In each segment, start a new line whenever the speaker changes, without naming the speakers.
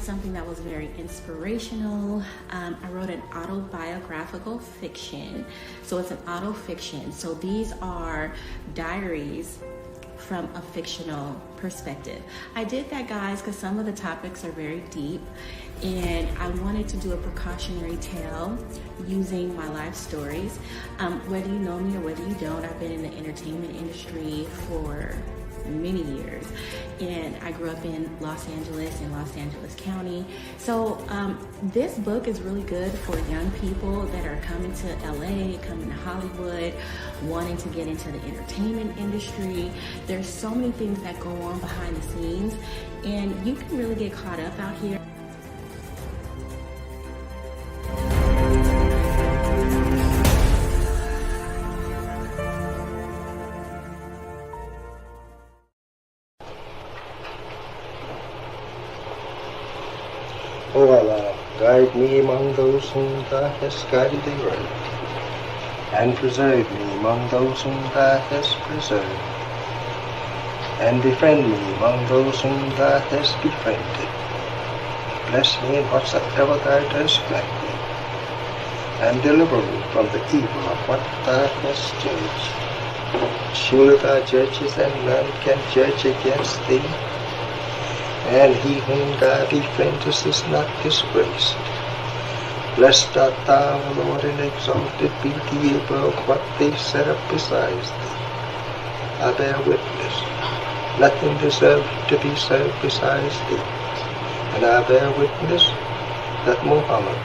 something that was very inspirational. I wrote an autobiographical fiction. So it's an auto fiction. So these are diaries from a fictional perspective. I did that, guys, because some of the topics are very deep, and I wanted to do a precautionary tale using my life stories. Whether you know me or whether you don't, I've been in the entertainment industry for many years, and I grew up in Los Angeles in Los Angeles County. So this book is really good for young people that are coming to LA, coming to Hollywood, wanting to get into the entertainment industry. There's so many things that go on behind the scenes, and you can really get caught up out here.
O Allah, guide me among those whom Thou hast guided aright, and preserve me among those whom Thou hast preserved, and befriend me among those whom Thou hast befriended. Bless me in whatsoever Thou dost grant me, and deliver me from the evil of what Thou hast judged. Surely Thou judgest, and none can judge against Thee, and he whom Thou befriendest is not disgraced. Blessed art Thou, O Lord, and exalted be Thee above what they set up besides Thee. I bear witness, nothing deserves to be served besides Thee, and I bear witness that Muhammad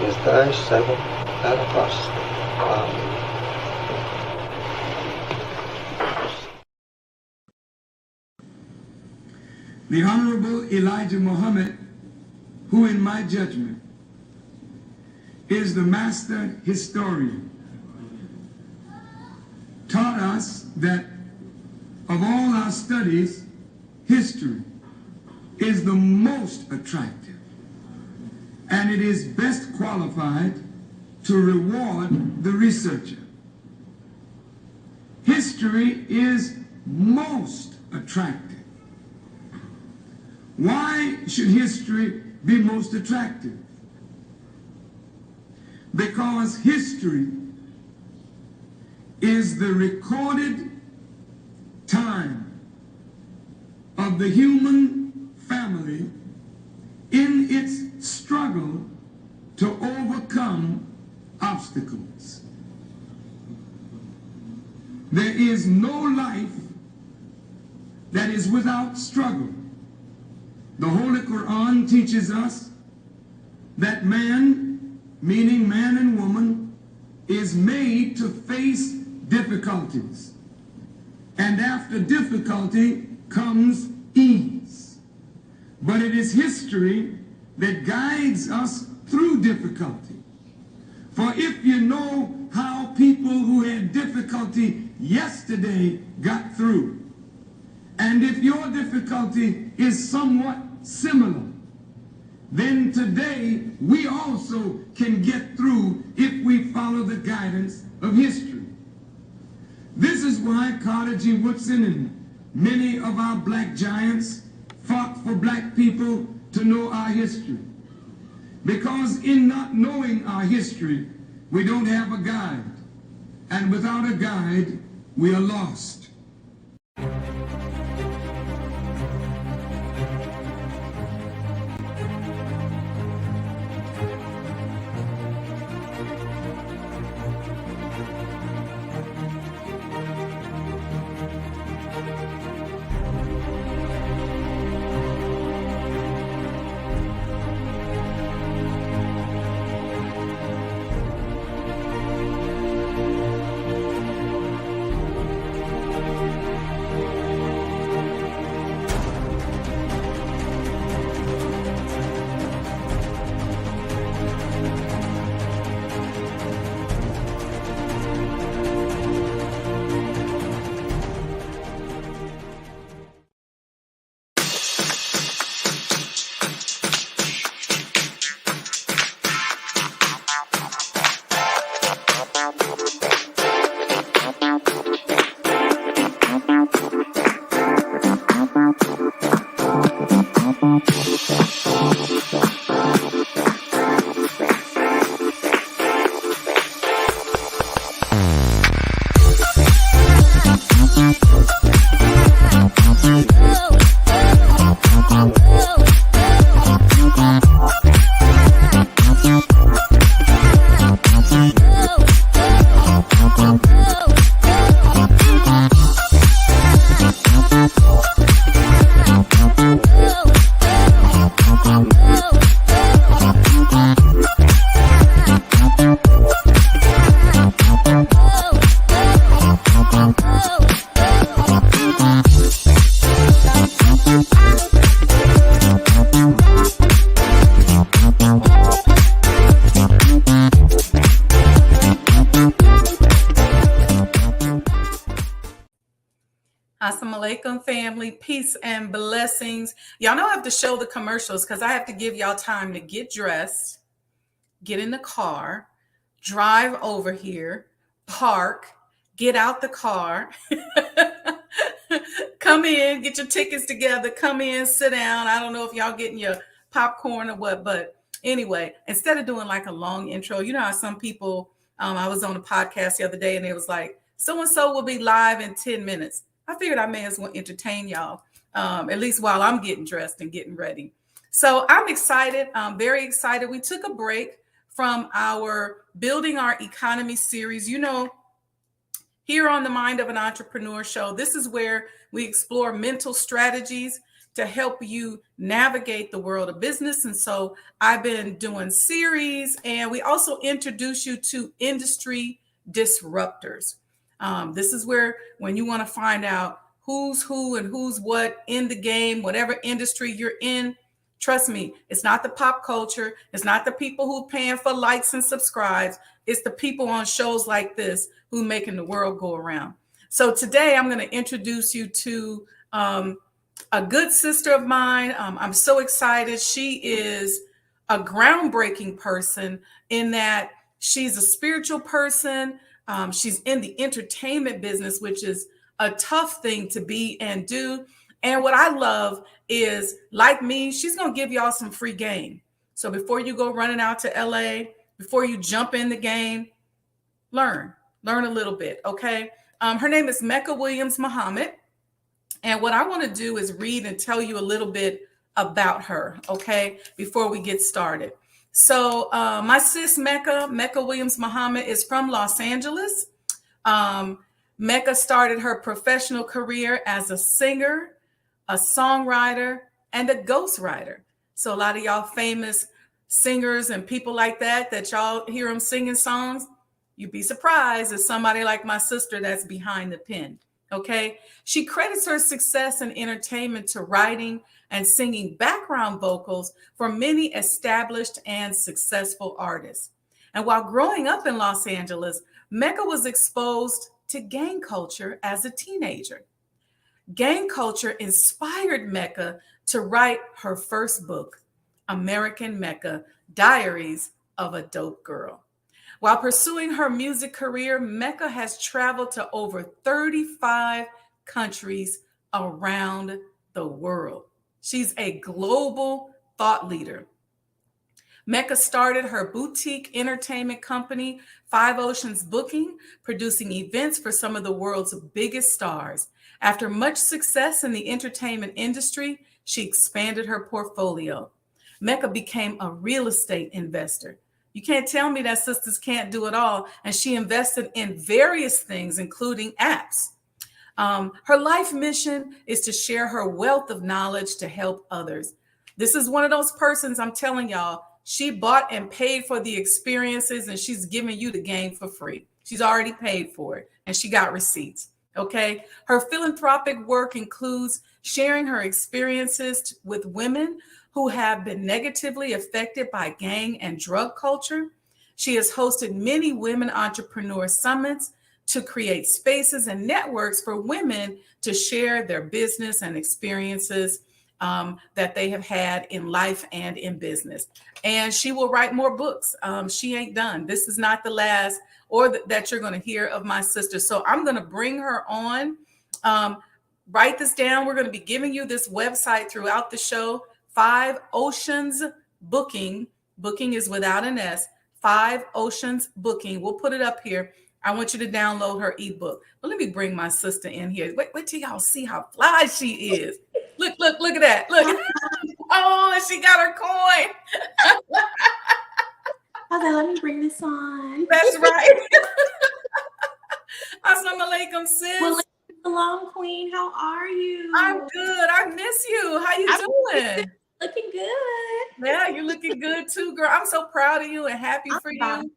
is Thy servant and apostle. Amen.
The Honorable Elijah Muhammad, who in my judgment is the master historian, taught us that of all our studies, history is the most attractive, and it is best qualified to reward the researcher. History is most attractive. Why should history be most attractive? Because history is the recorded time of the human family in its struggle to overcome obstacles. There is no life that is without struggle. The Holy Quran teaches us that man, meaning man and woman, is made to face difficulties. And after difficulty comes ease. But it is history that guides us through difficulty. For if you know how people who had difficulty yesterday got through, and if your difficulty is somewhat similar, then today we also can get through if we follow the guidance of history. This is why Carter G. Woodson and many of our black giants fought for black people to know our history. Because in not knowing our history, we don't have a guide. And without a guide, we are lost.
Assalamu alaikum, family. Peace and blessings. Y'all know I have to show the commercials because I have to give y'all time to get dressed, get in the car, drive over here, park, get out the car, come in, get your tickets together, come in, sit down. I don't know if y'all getting your popcorn or what, but anyway, instead of doing like a long intro, you know how some people, I was on a podcast the other day and it was like, so-and-so will be live in 10 minutes. I figured I may as well entertain y'all, at least while I'm getting dressed and getting ready. So I'm excited. I'm very excited. We took a break from our Building Our Economy series. You know, here on the Mind of an Entrepreneur show, this is where we explore mental strategies to help you navigate the world of business. And so I've been doing series, and we also introduce you to industry disruptors. This is where when you want to find out who's who and who's what in the game, whatever industry you're in, trust me, it's not the pop culture. It's not the people who are paying for likes and subscribes. It's the people on shows like this who making the world go around. So today I'm going to introduce you to a good sister of mine. I'm so excited. She is a groundbreaking person in that she's a spiritual person. She's in the entertainment business, which is a tough thing to be and do. And what I love is, like me, she's going to give y'all some free game. So before you go running out to LA, before you jump in the game, learn a little bit. Okay. Her name is Mecca Muhammad. And what I want to do is read and tell you a little bit about her. Okay. Before we get started. So my sis Mecca Muhammad is from Los Angeles. Mecca started her professional career as a singer, a songwriter, and a ghostwriter. So a lot of y'all famous singers and people like that y'all hear them singing songs, you'd be surprised if somebody like my sister that's behind the pen. Okay. She credits her success in entertainment to writing and singing background vocals for many established and successful artists. And while growing up in Los Angeles, Mecca was exposed to gang culture as a teenager. Gang culture inspired Mecca to write her first book, American Mecca Diaries of a Dope Girl. While pursuing her music career, Mecca has traveled to over 35 countries around the world. She's a global thought leader. Mecca started her boutique entertainment company, Five Oceans Booking, producing events for some of the world's biggest stars. After much success in the entertainment industry, she expanded her portfolio. Mecca became a real estate investor. You can't tell me that sisters can't do it all. And she invested in various things, including apps. Her life mission is to share her wealth of knowledge to help others. This is one of those persons, I'm telling y'all, she bought and paid for the experiences, and she's giving you the game for free. She's already paid for it, and she got receipts. Okay. Her philanthropic work includes sharing her experiences with women who have been negatively affected by gang and drug culture. She has hosted many women entrepreneur summits to create spaces and networks for women to share their business and experiences that they have had in life and in business. And she will write more books. She ain't done. This is not the last or that you're going to hear of my sister. So I'm going to bring her on. Write this down. We're going to be giving you this website throughout the show. Five Oceans Booking. Booking is without an S. Five Oceans Booking. We'll put it up here. I want you to download her ebook. But let me bring my sister in here. Wait till y'all see how fly she is. Look at that. Look. Oh, she got her coin.
Okay, let me bring this on.
That's right. Assalamu alaikum, sis.
Well, hello, Queen. How are you?
I'm good. I miss you. How you doing?
Looking good.
Yeah, you're looking good too, girl. I'm so proud of you and happy for you.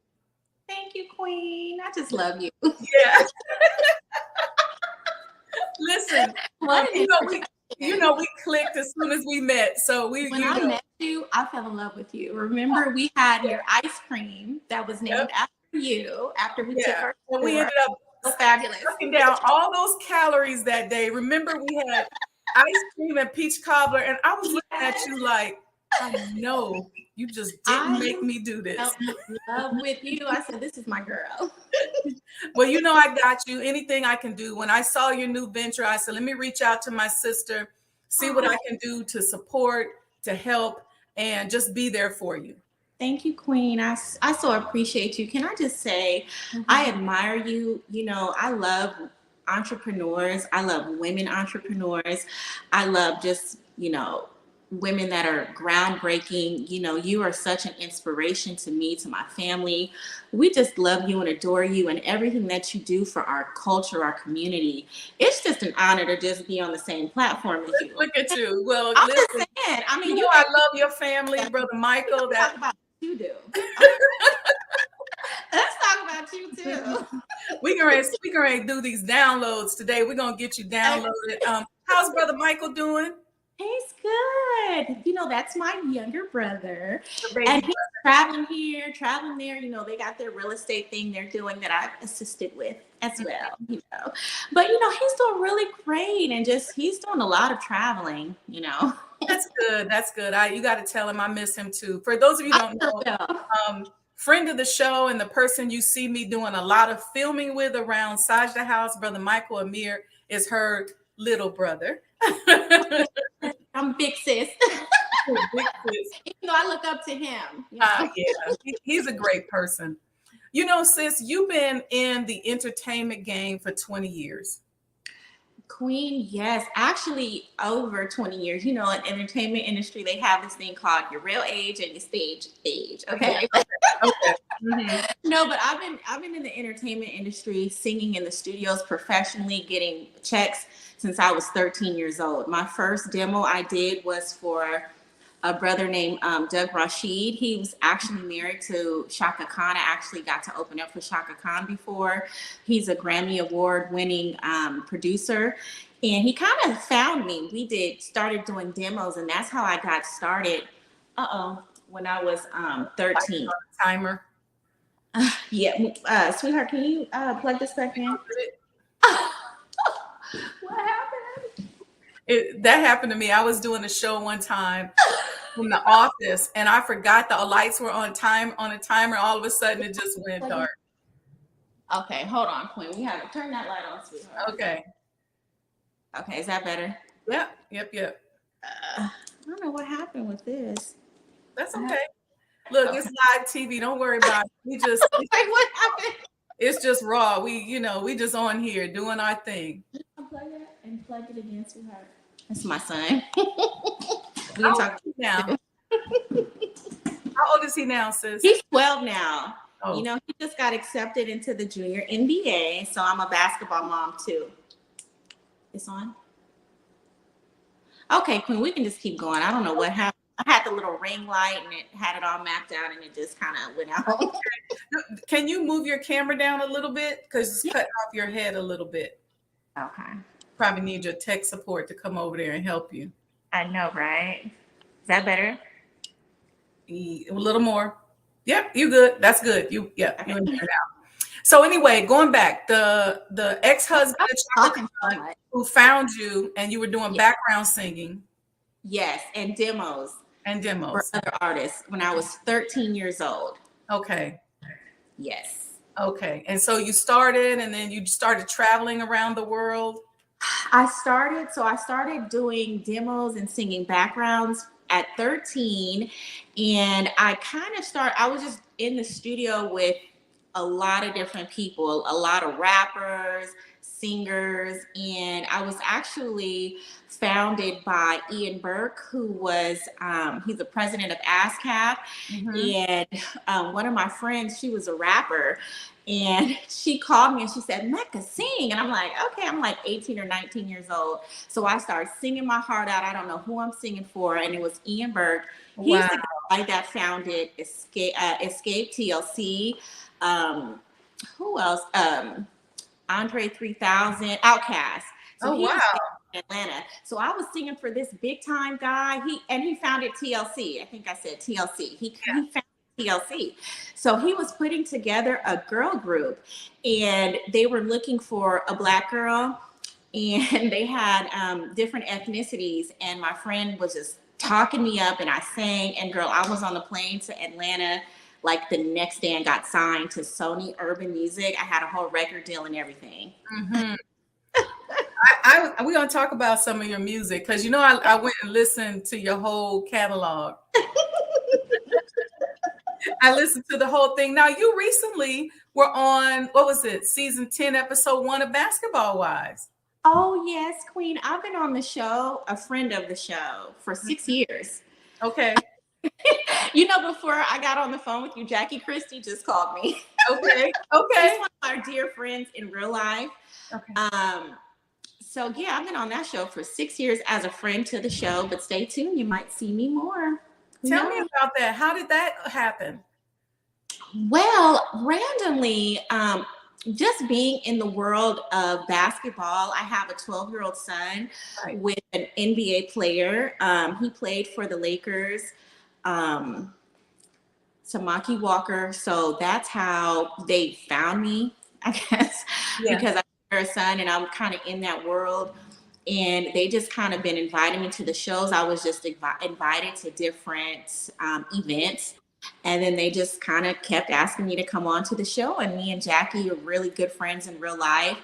Thank you, Queen. I just love you.
Yeah. Listen, you know we clicked as soon as we met. So when
I met you, I fell in love with you. Remember, we had your ice cream that was named after you after we took our tour.
And we ended up
So fabulous.
Sucking down all those calories that day. Remember, we had ice cream and peach cobbler, and I was looking at you like, I know you just didn't make me do this.
I fell in love with you. I said, this is my girl.
Well, you know, I got you. Anything I can do. When I saw your new venture, I said, let me reach out to my sister, see what I can do to support, to help, and just be there for you.
Thank you, Queen. I so appreciate you. Can I just say, I admire you. You know, I love entrepreneurs. I love women entrepreneurs. I love just, you know, women that are groundbreaking. You know, you are such an inspiration to me, to my family. We just love you and adore you and everything that you do for our culture, our community. It's just an honor to just be on the same platform as you.
Look at you. Well,
I'm
listen,
just saying, I mean,
you know, I love your family, Brother Michael.
Talk about what you do. Let's talk about you too.
We gonna do these downloads today. We're gonna get you downloaded. How's Brother Michael doing?
He's good. You know, that's my younger brother.
Baby
And he's traveling here, traveling there. You know, they got their real estate thing they're doing that I've assisted with as well, you know. But, you know, he's doing really great and just, he's doing a lot of traveling, you know.
That's good. That's good. You got to tell him I miss him too. For those of you who don't know, friend of the show and the person you see me doing a lot of filming with around Sajda House, Brother Michael Amir is her little brother.
I'm big sis.
Big sis.
Even though I look up to him. You know?
Yeah, he's a great person. You know, sis, you've been in the entertainment game for 20 years.
Queen, yes, actually over 20 years. You know, in entertainment industry, they have this thing called your real age and your stage age. Okay.
Okay. Mm-hmm.
No, but I've been in the entertainment industry, singing in the studios professionally, getting checks since I was 13 years old. My first demo I did was for a brother named Doug Rashid. He was actually married to Shaka Khan. I actually got to open up for Shaka Khan before. He's a Grammy Award winning producer. And he kind of found me. We started doing demos, and that's how I got started. When I was 13.
Timer.
Yeah, sweetheart, can you plug this back in? What happened?
That happened to me. I was doing a show one time from the office, and I forgot the lights were on a timer. All of a sudden, it just went dark.
Okay, hold on, Queen. We have to turn that light on, sweetheart.
Okay.
Okay, is that better?
Yep.
I don't know what happened with this.
That's okay. Look, It's live TV. Don't worry about it. We just
what happened?
It's just raw. We just on here doing our thing.
Unplug it and plug it again, sweetheart. That's my son. We
How
talk
now. How old is he now, sis?
He's 12 now.
Oh.
You know, he just got accepted into the junior NBA, so I'm a basketball mom too. It's on? Okay, Queen, we can just keep going. I don't know what happened. I had the little ring light and it had it all mapped out and it just kind of went out.
Can you move your camera down a little bit? Because it's cutting off your head a little bit.
Okay.
Probably need your tech support to come over there and help you.
I know, right? Is that better?
A little more. Yep, you good. That's good. You're in there now. So anyway, going back, the ex-husband who found you and you were doing background singing.
Yes, and demos. For other artists when I was 13 years old.
Okay.
Yes.
Okay. And so you started and then you started traveling around the world?
I started doing demos and singing backgrounds at 13. And I was just in the studio with a lot of different people, a lot of rappers, singers, and I was actually founded by Ian Burke, who was he's the president of ASCAP. And one of my friends, she was a rapper, and she called me and she said, Mecca, sing. And I'm like, okay, I'm like 18 or 19 years old. So I started singing my heart out. I don't know who I'm singing for. And it was Ian Burke. He's the guy that founded Escape TLC. Who else? Andre 3000, Outkast. So he was in Atlanta. So I was singing for this big time guy. He founded TLC. I think I said TLC. He founded TLC. So he was putting together a girl group, and they were looking for a Black girl, and they had different ethnicities. And my friend was just talking me up, and I sang. And girl, I was on the plane to Atlanta like the next day and got signed to Sony Urban Music. I had a whole record deal and everything.
Mm-hmm. We're gonna talk about some of your music because I went and listened to your whole catalog. I listened to the whole thing. Now, you recently were on, what was it, season 10, episode 1 of Basketball Wives.
Oh, yes, Queen. I've been on the show, a friend of the show, for 6 years.
Okay.
Before I got on the phone with you, Jackie Christie just called me.
Okay.
She's one of our dear friends in real life.
Okay.
So, yeah, I've been on that show for 6 years as a friend to the show, but stay tuned. You might see me more.
Tell me about that. How did that happen?
Well, randomly, just being in the world of basketball, I have a 12-year-old son with an NBA player. He played for the Lakers, Samaki Walker. So that's how they found me, I guess, because I have a son and I'm kind of in that world. And they just kind of been inviting me to the shows. I was just invited to different events. And then they just kind of kept asking me to come on to the show. And me and Jackie are really good friends in real life.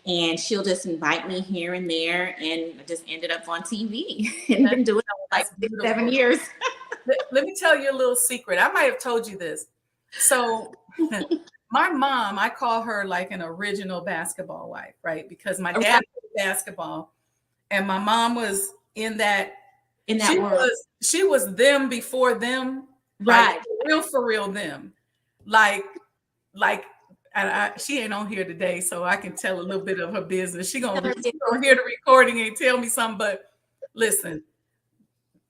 And she'll just invite me here and there. And I just ended up on TV and been doing it like 6-7 years.
Let me tell you a little secret. I might have told you this. So my mom, I call her like an original basketball wife, right? Because my dad played basketball. And my mom was in that world. She was them before them, right? Like, for real them. Like, and she ain't on here today, so I can tell a little bit of her business. She gonna hear the recording and tell me something. But listen,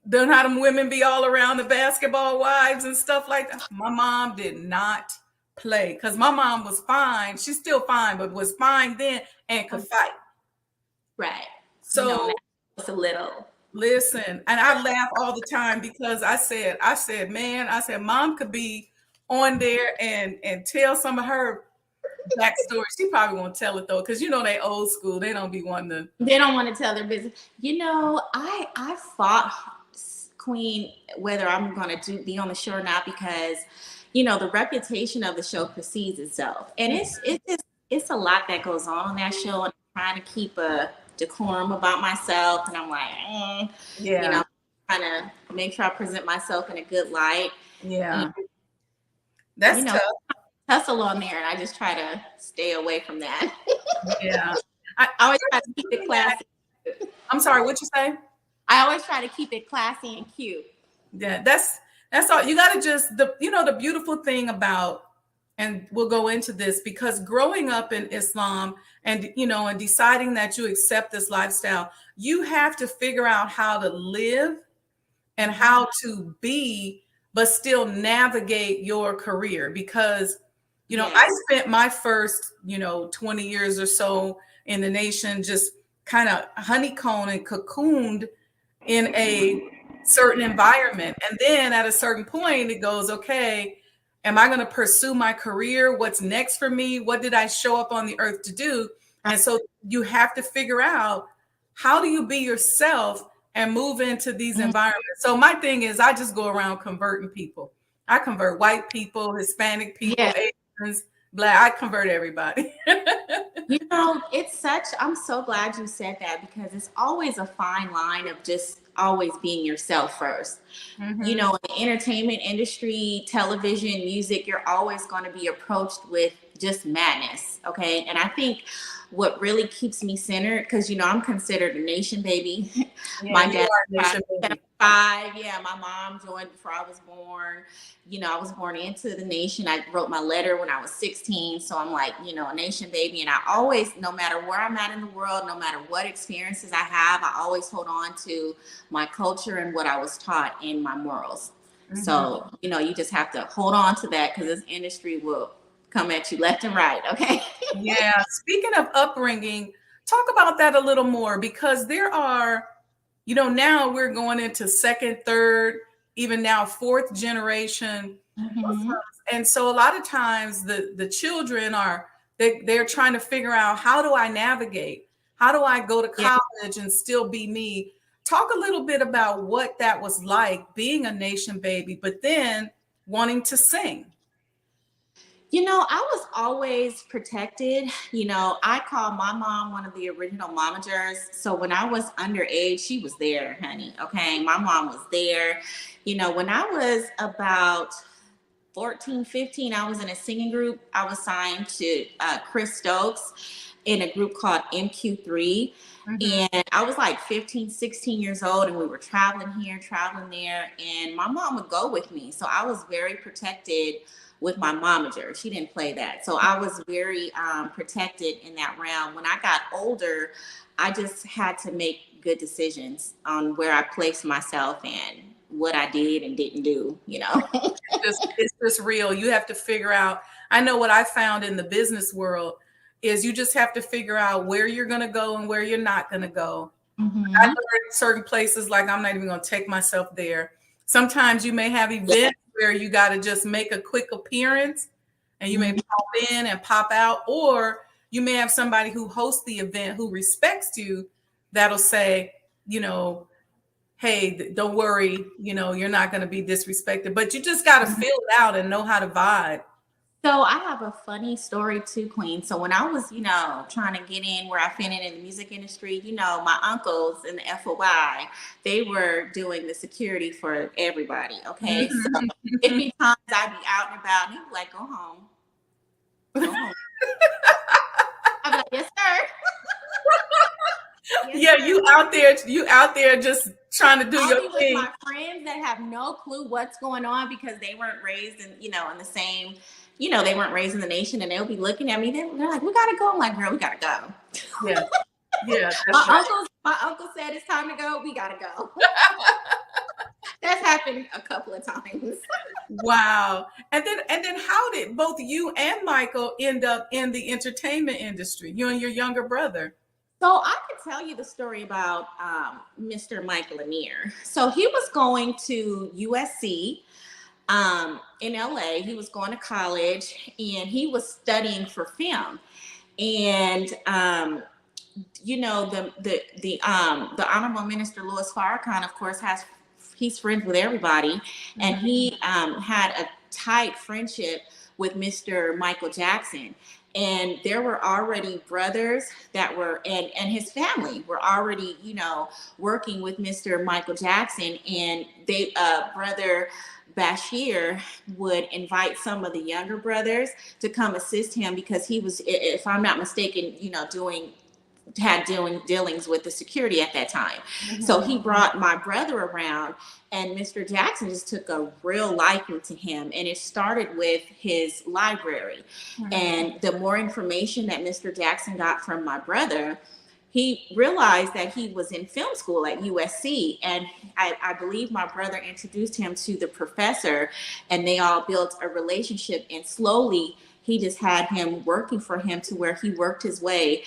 don't how them women be all around the basketball wives and stuff like that. My mom did not play because my mom was fine. She's still fine, but was fine then and could fight.
Right.
So
it's a little.
Listen, and I laugh all the time because I said, mom could be on there and tell some of her backstory. She probably won't tell it though, because they old school. They don't be wanting to.
They don't want to tell their business. I fought Queen whether I'm going to be on the show or not because, the reputation of the show precedes itself, and it's a lot that goes on that show, and I'm trying to keep a decorum about myself, and I'm like, trying to make sure I present myself in a good light.
Yeah, that's tough.
Hustle on there, and I just try to stay away from that.
Yeah,
I always try to keep it classy.
I'm sorry, what you say?
I always try to keep it classy and cute.
Yeah, that's all. You got to just the beautiful thing about. And we'll go into this because growing up in Islam and deciding that you accept this lifestyle, you have to figure out how to live and how to be, but still navigate your career. Because, I spent my first, 20 years or so in the nation just kind of honeycombed and cocooned in a certain environment. And then at a certain point, it goes, okay, am I going to pursue my career? What's next for me? What did I show up on the earth to do? And so you have to figure out, how do you be yourself and move into these environments? So my thing is, I just go around converting people. I convert white people, Hispanic people, Asians, Black. I convert everybody.
I'm so glad you said that because it's always a fine line of just always being yourself first. In the entertainment industry, television, music, you're always going to be approached with just madness. Okay. And I think what really keeps me centered, because I'm considered a nation baby. My dad was 5. Yeah, my mom joined before I was born. I was born into the nation. I wrote my letter when I was 16. So I'm like, a nation baby. And I always, no matter where I'm at in the world, no matter what experiences I have, I always hold on to my culture and what I was taught in my morals. So, you just have to hold on to that because this industry will come at you left and right. Okay.
Yeah. Speaking of upbringing, talk about that a little more because there are, now we're going into second, third, even now 4th generation And so a lot of times the children are they're trying to figure out, how do I navigate? How do I go to
Yeah.
college and still be me? Talk a little bit about what that was like being a nation baby, but then wanting to sing.
You know, I was always protected. You know, I call my mom one of the original momagers. So when I was underage, she was there, honey. Okay. My mom was there. You know, when I was about 14, 15, I was in a singing group. I was signed to Chris Stokes in a group called MQ3. And I was like 15, 16 years old, and we were traveling here, traveling there. And my mom would go with me. So I was very protected with my momager. She didn't play that. So I was very protected in that realm. When I got older, I just had to make good decisions on where I placed myself and what I did and didn't do, you know.
It's just real. You have to figure out. I know what I found in the business world is you just have to figure out where you're going to go and where you're not going to go. I learned certain places, like I'm not even going to take myself there. Sometimes you may have events where you got to just make a quick appearance and you may pop in and pop out, or you may have somebody who hosts the event who respects you that'll say, you know, hey, don't worry, you know, you're not going to be disrespected, but you just got to feel it out and know how to vibe.
So I have a funny story too, Queen. So when I was, you know, trying to get in where I fit in the music industry, you know, my uncles in the FOI, they were doing the security for everybody. Okay. So many times I'd be out and about and they'd be like, go home. Go home. I'd be like, yes, sir.
Yes, you out there just trying to do
I'll
your
be with
thing.
my friends that have no clue what's going on because they weren't raised in, you know, in the same, you know, they weren't raised in the nation, and they'll be looking at me. They're like, we gotta go. I'm like, girl, we gotta go.
Yeah. Yeah.
My uncle said it's time to go. We gotta go. That's happened a couple of times.
Wow. And then how did both you and Michael end up in the entertainment industry? You and your younger brother.
So I could tell you the story about Mr. Michael Lanier. So he was going to USC in LA. He was going to college and he was studying for film. And you know, the Honorable Minister Louis Farrakhan, of course, he's friends with everybody, and he had a tight friendship with Mr. Michael Jackson. And there were already brothers that were, and his family were already, you know, working with Mr. Michael Jackson. And they, brother Bashir would invite some of the younger brothers to come assist him because he was, if I'm not mistaken, you know, had dealings with the security at that time. So he brought my brother around, and Mr. Jackson just took a real liking to him. And it started with his library. And the more information that Mr. Jackson got from my brother, he realized that he was in film school at USC. And I believe my brother introduced him to the professor, and they all built a relationship. And slowly he just had him working for him to where he worked his way.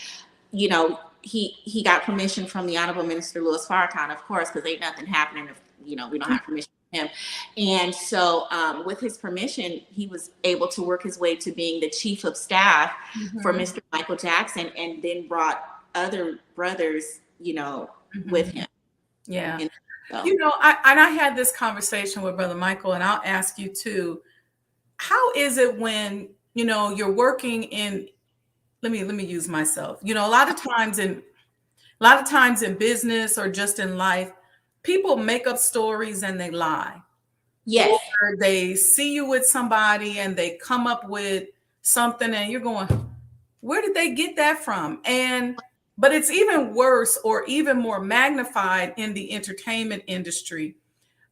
You know, he got permission from the Honorable Minister Louis Farrakhan, of course, because ain't nothing happening if, you know, we don't have permission from him. And so with his permission, he was able to work his way to being the chief of staff for Mr. Michael Jackson, and then brought other brothers, you know, with him.
Yeah.
And so,
You know, I had this conversation with Brother Michael, and I'll ask you too, how is it when, you know, you're working in, let me use myself. You know, a lot of times in business or just in life, people make up stories and they lie.
yes.
Or they see you with somebody and they come up with something and you're going, where did they get that from? But it's even worse or even more magnified in the entertainment industry.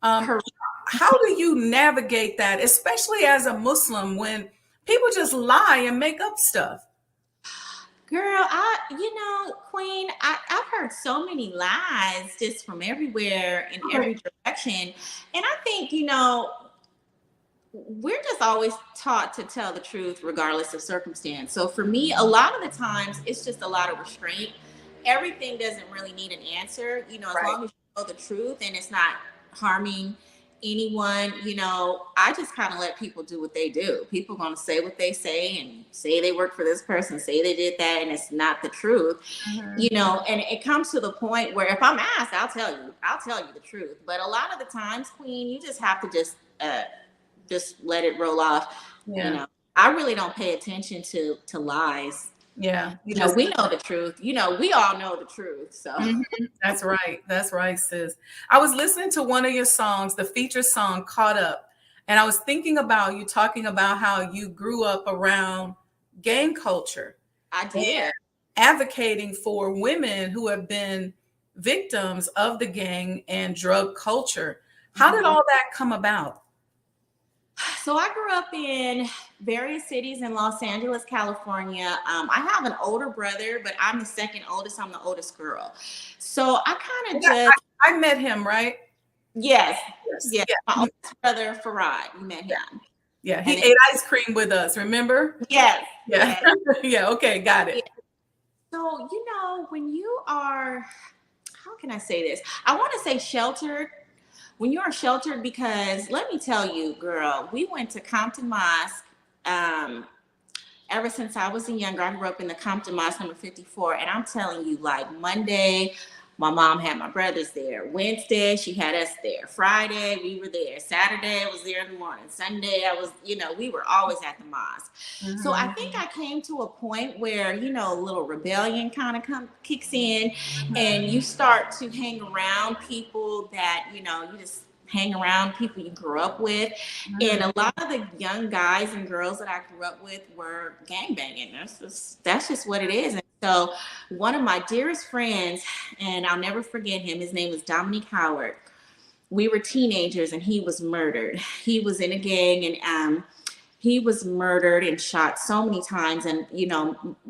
How do you navigate that, especially as a Muslim, when people just lie and make up stuff?
Girl, you know, Queen, I've heard so many lies just from everywhere in every direction. And I think, you know, we're just always taught to tell the truth regardless of circumstance. So for me, a lot of the times it's just a lot of restraint. Everything doesn't really need an answer, you know, as long as you know the truth and it's not harming anyone, I just kind of let people do what they do. People are going to say what they say and say they work for this person, say they did that, and it's not the truth. And it comes to the point where if I'm asked, I'll tell you the truth. But a lot of the times, Queen, you just have to just let it roll off.
Yeah.
I really don't pay attention to lies.
Yeah.
We know the truth. We all know the truth. So
That's right. That's right, sis. I was listening to one of your songs, the feature song Caught Up, and I was thinking about you talking about how you grew up around gang culture.
I did.
Advocating for women who have been victims of the gang and drug culture. How did all that come about?
So I grew up in various cities in Los Angeles, California. I have an older brother, but I'm the second oldest. I'm the oldest girl. So I kind of
I met him, right?
Yes. My oldest brother, Farad. You met him.
Yeah, he ate ice cream with us, remember?
Yes.
Yeah. Yeah, okay, got it.
Yeah. So, when you are, how can I say this? I want to say sheltered. When you are sheltered, because let me tell you, girl, we went to Compton Mosque. Ever since I was younger, I grew up in the Compton Mosque number 54. And I'm telling you, like Monday, my mom had my brothers there. Wednesday, she had us there. Friday, we were there. Saturday, I was there in the morning. Sunday, I was, we were always at the mosque. So I think I came to a point where, a little rebellion kind of kicks in, and you start to hang around people that, you just hang around people you grew up with. And a lot of the young guys and girls that I grew up with were gangbanging. That's just what it is. And so one of my dearest friends, and I'll never forget him, his name was Dominique Howard. We were teenagers and he was murdered. He was in a gang, and he was murdered and shot so many times. And,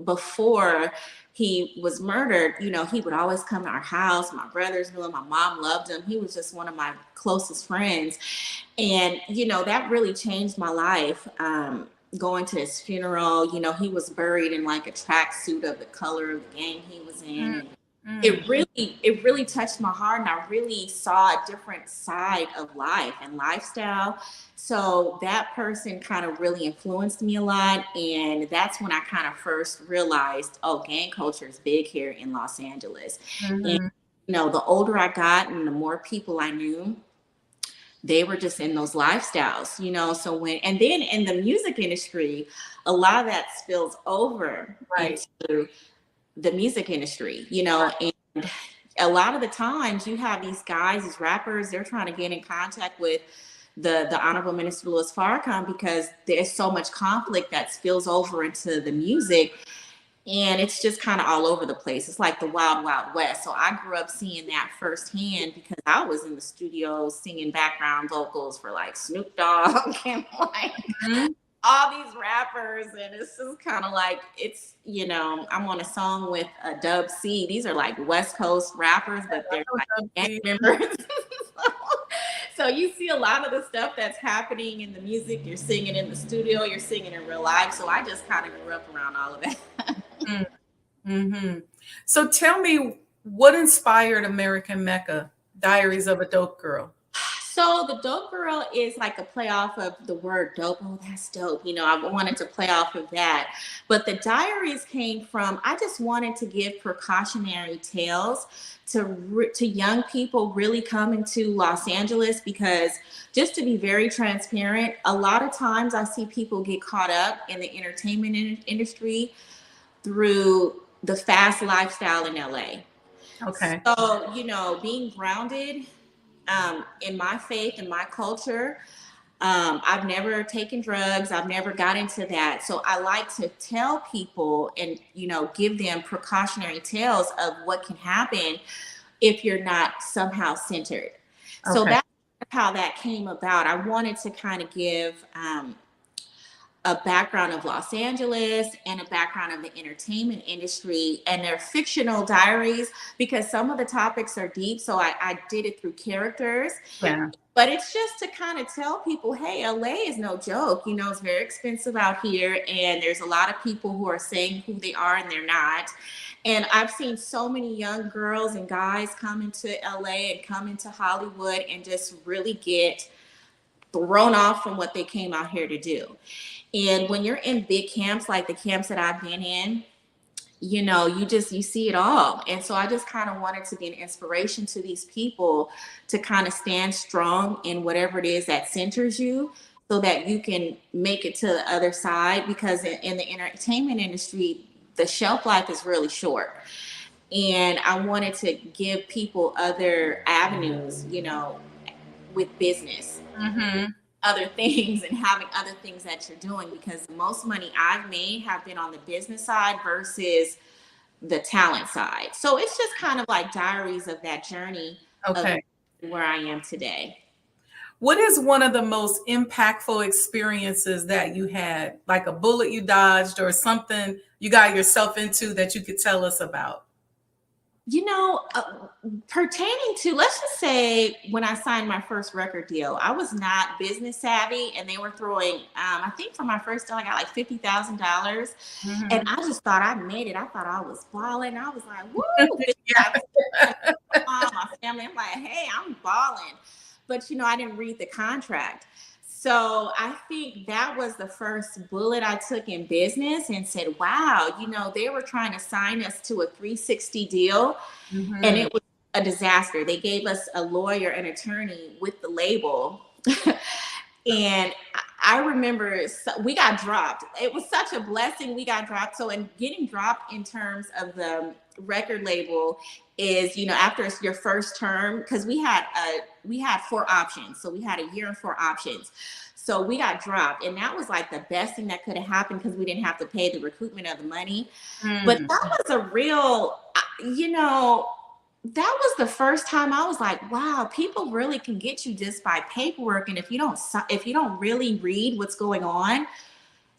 before he was murdered, he would always come to our house. My brothers knew him. My mom loved him. He was just one of my closest friends. And, that really changed my life. Going to his funeral, he was buried in like a tracksuit of the color of the gang he was in. It really touched my heart, and I really saw a different side of life and lifestyle. So that person kind of really influenced me a lot. And that's when I kind of first realized, gang culture is big here in Los Angeles. And, the older I got and the more people I knew, they were just in those lifestyles, so and then in the music industry, a lot of that spills over into the music industry, and a lot of the times you have these guys, these rappers, they're trying to get in contact with the Honorable Minister Louis Farrakhan because there's so much conflict that spills over into the music. And it's just kind of all over the place. It's like the wild, wild west. So I grew up seeing that firsthand because I was in the studio singing background vocals for like Snoop Dogg and like all these rappers. And it's just kind of like, it's, I'm on a song with a Dub C. These are like West Coast rappers, but they're like gang members. So you see a lot of the stuff that's happening in the music. You're singing in the studio, you're singing in real life. So I just kind of grew up around all of that.
So tell me, what inspired American Mecca Diaries of a Dope Girl?
So the Dope Girl is like a play off of the word dope. Oh, that's dope. I wanted to play off of that. But the diaries came from, I just wanted to give precautionary tales to young people really coming to Los Angeles, because just to be very transparent, a lot of times I see people get caught up in the entertainment industry through the fast lifestyle in LA.
Okay.
So, being grounded in my faith and my culture, I've never taken drugs. I've never got into that. So I like to tell people and, give them precautionary tales of what can happen if you're not somehow centered. Okay. So that's how that came about. I wanted to kind of give a background of Los Angeles and a background of the entertainment industry, and they're fictional diaries because some of the topics are deep. So I did it through characters. Yeah. But it's just to kind of tell people, hey, LA is no joke. It's very expensive out here, and there's a lot of people who are saying who they are and they're not. And I've seen so many young girls and guys come into LA and come into Hollywood and just really get thrown off from what they came out here to do. And when you're in big camps like the camps that I've been in, you see it all. And so I just kind of wanted to be an inspiration to these people to kind of stand strong in whatever it is that centers you, so that you can make it to the other side, because in the entertainment industry, the shelf life is really short. And I wanted to give people other avenues, with business,
Mm-hmm.
other things, and having other things that you're doing, because the most money I've made have been on the business side versus the talent side. So it's just kind of like diaries of that journey of
Okay.
where I am today.
What is one of the most impactful experiences that you had, like a bullet you dodged or something you got yourself into that you could tell us about?
Pertaining to, let's just say, when I signed my first record deal, I was not business savvy, and they were throwing, I think for my first deal, I got like $50,000. And
Mm-hmm.
I just thought I made it. I thought I was balling. I was like, woo,
Yeah.
my family. I'm like, hey, I'm balling. But, I didn't read the contract. So I think that was the first bullet I took in business, and said, wow, they were trying to sign us to a 360 deal, and
Mm-hmm.
it was a disaster. They gave us a lawyer, an attorney with the label. And I remember we got dropped. It was such a blessing we got dropped. So, in getting dropped in terms of the record label is, after your first term, because we had 4 options. So we had a year and 4 options. So we got dropped, and that was like the best thing that could have happened, because we didn't have to pay the recoupment of the money. But that was a real, that was the first time I was like, wow, people really can get you just by paperwork. And if you don't really read what's going on,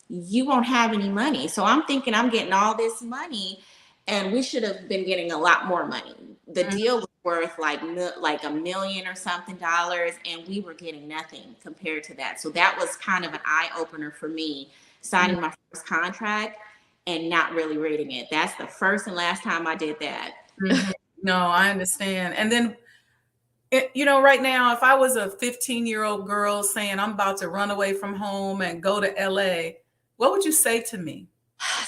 you won't have any money. So I'm thinking I'm getting all this money, and we should have been getting a lot more money. The deal was worth like $1 million or something dollars, and we were getting nothing compared to that. So that was kind of an eye opener for me, signing my first contract and not really reading it. That's the first and last time I did that.
Mhm. No, I understand. And then, right now, if I was a 15-year-old girl saying I'm about to run away from home and go to LA, what would you say to me?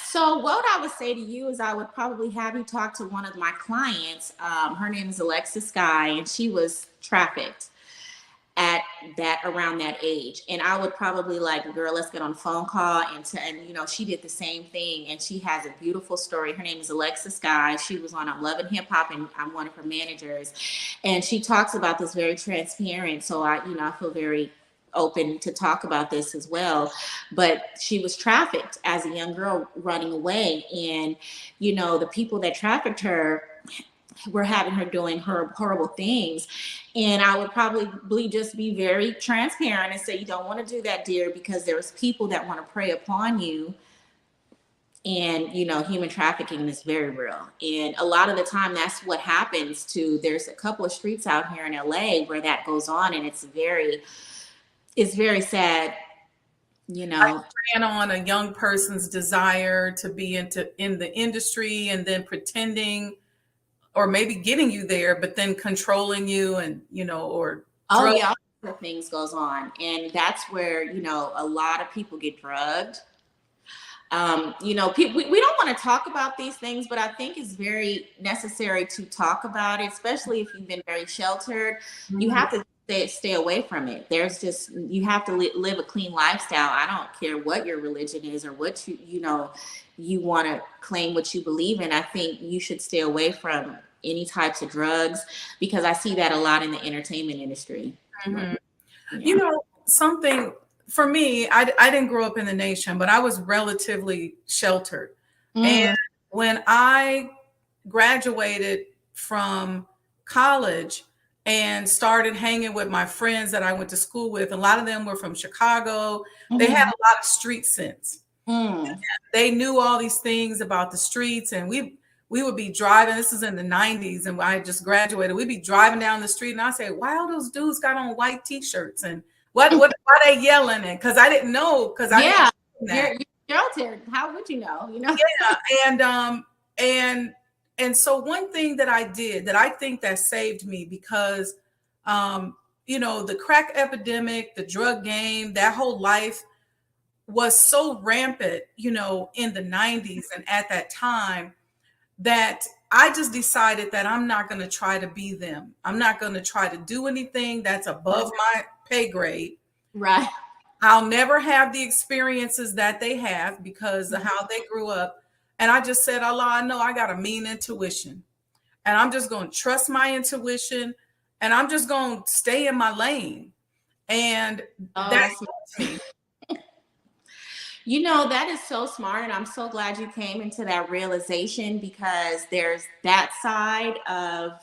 So what I would say to you is, I would probably have you talk to one of my clients. Her name is Alexis Guy, and she was trafficked at around that age. And I would probably like, girl, let's get on a phone call, and she did the same thing, and she has a beautiful story. Her name is Alexis Guy. She was on I'm Loving Hip Hop, and I'm one of her managers, and she talks about this very transparent. So I feel very open to talk about this as well. But she was trafficked as a young girl running away, and the people that trafficked her were having her doing horrible things. And I would probably just be very transparent and say, you don't want to do that, dear, because there's people that want to prey upon you. And human trafficking is very real, and a lot of the time that's what happens. There's a couple of streets out here in LA where that goes on, and it's very sad.
I ran on a young person's desire to be in the industry, and then pretending, or maybe getting you there, but then controlling you, and or
Oh
drug.
yeah, all sorts of things goes on, and that's where a lot of people get drugged. People, we don't want to talk about these things, but I think it's very necessary to talk about it, especially if you've been very sheltered. You have to stay away from it. You have to live a clean lifestyle. I don't care what your religion is, or what you want to claim what you believe in. I think you should stay away from any types of drugs, because I see that a lot in the entertainment industry.
Mhm.
Yeah.
Something for me, I didn't grow up in the nation, but I was relatively sheltered. And
Mm.
when I graduated from college and started hanging with my friends that I went to school with, a lot of them were from Chicago. They had
Mhm.
a lot of street sense.
Mm.
They knew all these things about the streets, and we would be driving. This is in the 90s, and I just graduated. We'd be driving down the street, and I say, "Why all those dudes got on white t-shirts, and what why they yelling?" And because I didn't know, because I didn't
Yeah,
know that.
you're sheltered. How would you know?
Yeah, and so one thing that I did that I think that saved me, because the crack epidemic, the drug game, that whole life was so rampant, in the 90s and at that time, that I just decided that I'm not going to try to be them. I'm not going to try to do anything that's above my pay grade.
Right.
I'll never have the experiences that they have because of how they grew up. And I just said, Allah, I know I got a mean intuition. And I'm just going to trust my intuition. And I'm just going to stay in my lane. And that's me.
That is so smart. And I'm so glad you came into that realization, because there's that side of,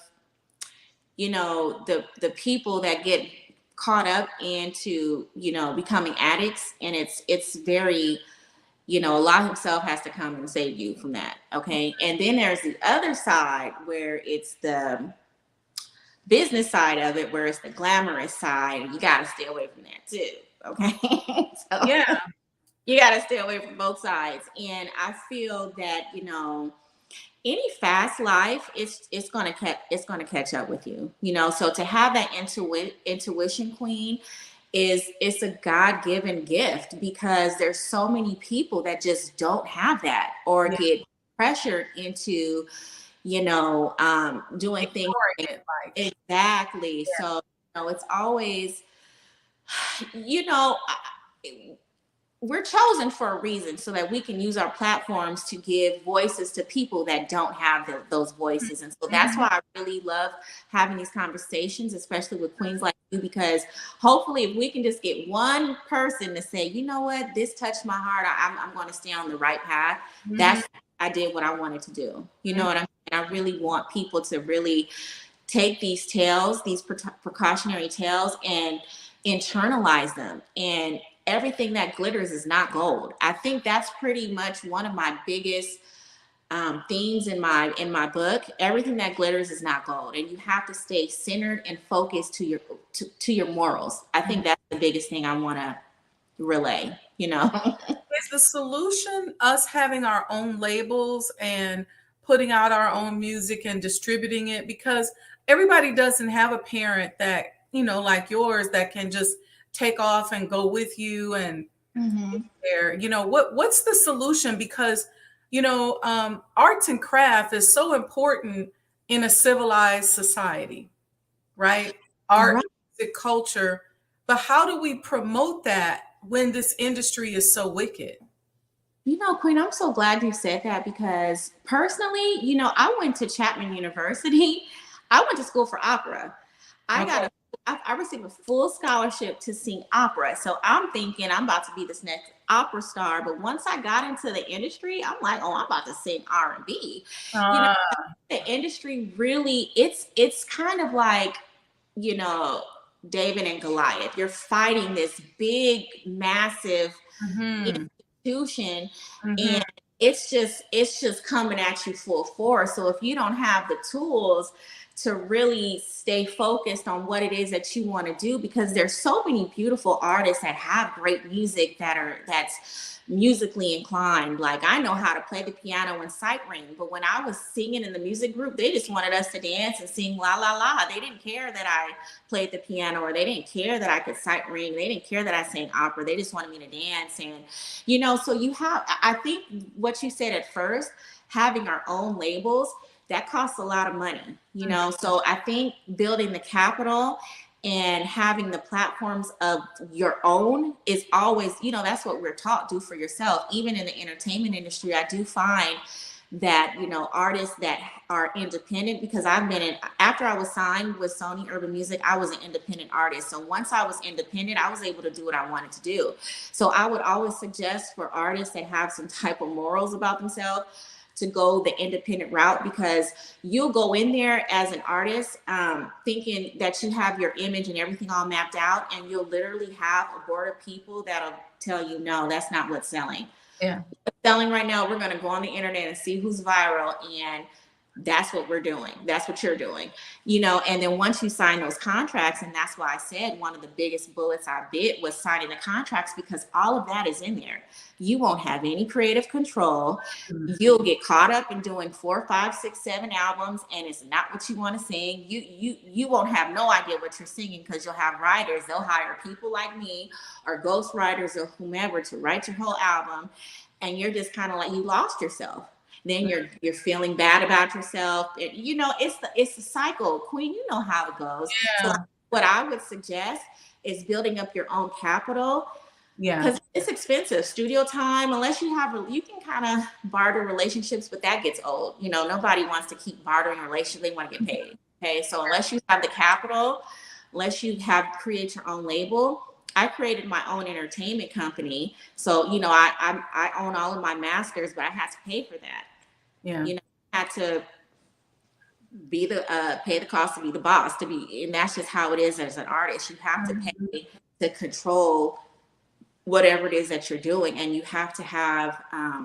the people that get caught up into, becoming addicts. And it's very, Allah himself has to come and save you from that. Okay. And then there's the other side where it's the business side of it, where it's the glamorous side. And you got to stay away from that too. Okay. So,
yeah.
You got to stay away from both sides. And I feel that, any fast life, it's going to catch up with you, so to have that intuition, queen, it's a God-given gift, because there's so many people that just don't have that, or get pressured into, doing things. Exactly. Yeah. So, it's always, we're chosen for a reason, so that we can use our platforms to give voices to people that don't have those voices. And so that's why I really love having these conversations, especially with queens like you, because hopefully if we can just get one person to say, you know what, this touched my heart, I'm going to stay on the right path. That's, I did what I wanted to do. You know what I mean? And I really want people to really take these tales, these precautionary tales, and internalize them. And everything that glitters is not gold. I think that's pretty much one of my biggest themes in my book. Everything that glitters is not gold, and you have to stay centered and focused to your morals. I think that's the biggest thing I want to relay.
Is the solution us having our own labels and putting out our own music and distributing it? Because everybody doesn't have a parent that, like yours, that can just take off and go with you and there. What's the solution? Because arts and craft is so important in a civilized society, right? Art, music, culture. But how do we promote that when this industry is so wicked?
Queen, I'm so glad you said that, because personally, I went to Chapman University. I went to school for opera. I received a full scholarship to sing opera. So I'm thinking I'm about to be this next opera star. But once I got into the industry, I'm like, oh, I'm about to sing R&B. The industry really, it's kind of like, David and Goliath. You're fighting this big, massive institution, and it's just coming at you full force. So if you don't have the tools to really stay focused on what it is that you want to do, because there's so many beautiful artists that have great music that's musically inclined. Like, I know how to play the piano and sight ring, but when I was singing in the music group, they just wanted us to dance and sing la la la. They didn't care that I played the piano, or they didn't care that I could sight ring. They didn't care that I sang opera. They just wanted me to dance. And so I think what you said at first, having our own labels, that costs a lot of money, So I think building the capital and having the platforms of your own is always, that's what we're taught, do for yourself. Even in the entertainment industry, I do find that, artists that are independent, because after I was signed with Sony Urban Music, I was an independent artist. So once I was independent, I was able to do what I wanted to do. So I would always suggest for artists that have some type of morals about themselves to go the independent route, because you'll go in there as an artist thinking that you have your image and everything all mapped out, and you'll literally have a board of people that'll tell you, no, that's not what's selling.
Yeah.
What's selling right now, we're going to go on the internet and see who's viral, and that's what we're doing. That's what you're doing, and then once you sign those contracts, and that's why I said one of the biggest bullets I bit was signing the contracts, because all of that is in there. You won't have any creative control. You'll get caught up in doing 4, 5, 6, 7 albums, and it's not what you want to sing. You won't have no idea what you're singing, because you'll have writers. They'll hire people like me or ghost writers or whomever to write your whole album, and you're just kind of like, you lost yourself. Then you're feeling bad about yourself. It's the cycle, Queen. You know how it goes.
Yeah.
So what I would suggest is building up your own capital.
Yeah.
Because it's expensive. Studio time, unless you can kind of barter relationships, but that gets old. Nobody wants to keep bartering relationships. They want to get paid. Okay. So unless you have the capital, unless you create your own label. I created my own entertainment company. So, I own all of my masters, but I had to pay for that.
Yeah.
I had to be pay the cost to be the boss, and that's just how it is as an artist. You have to pay to control whatever it is that you're doing, and you have to have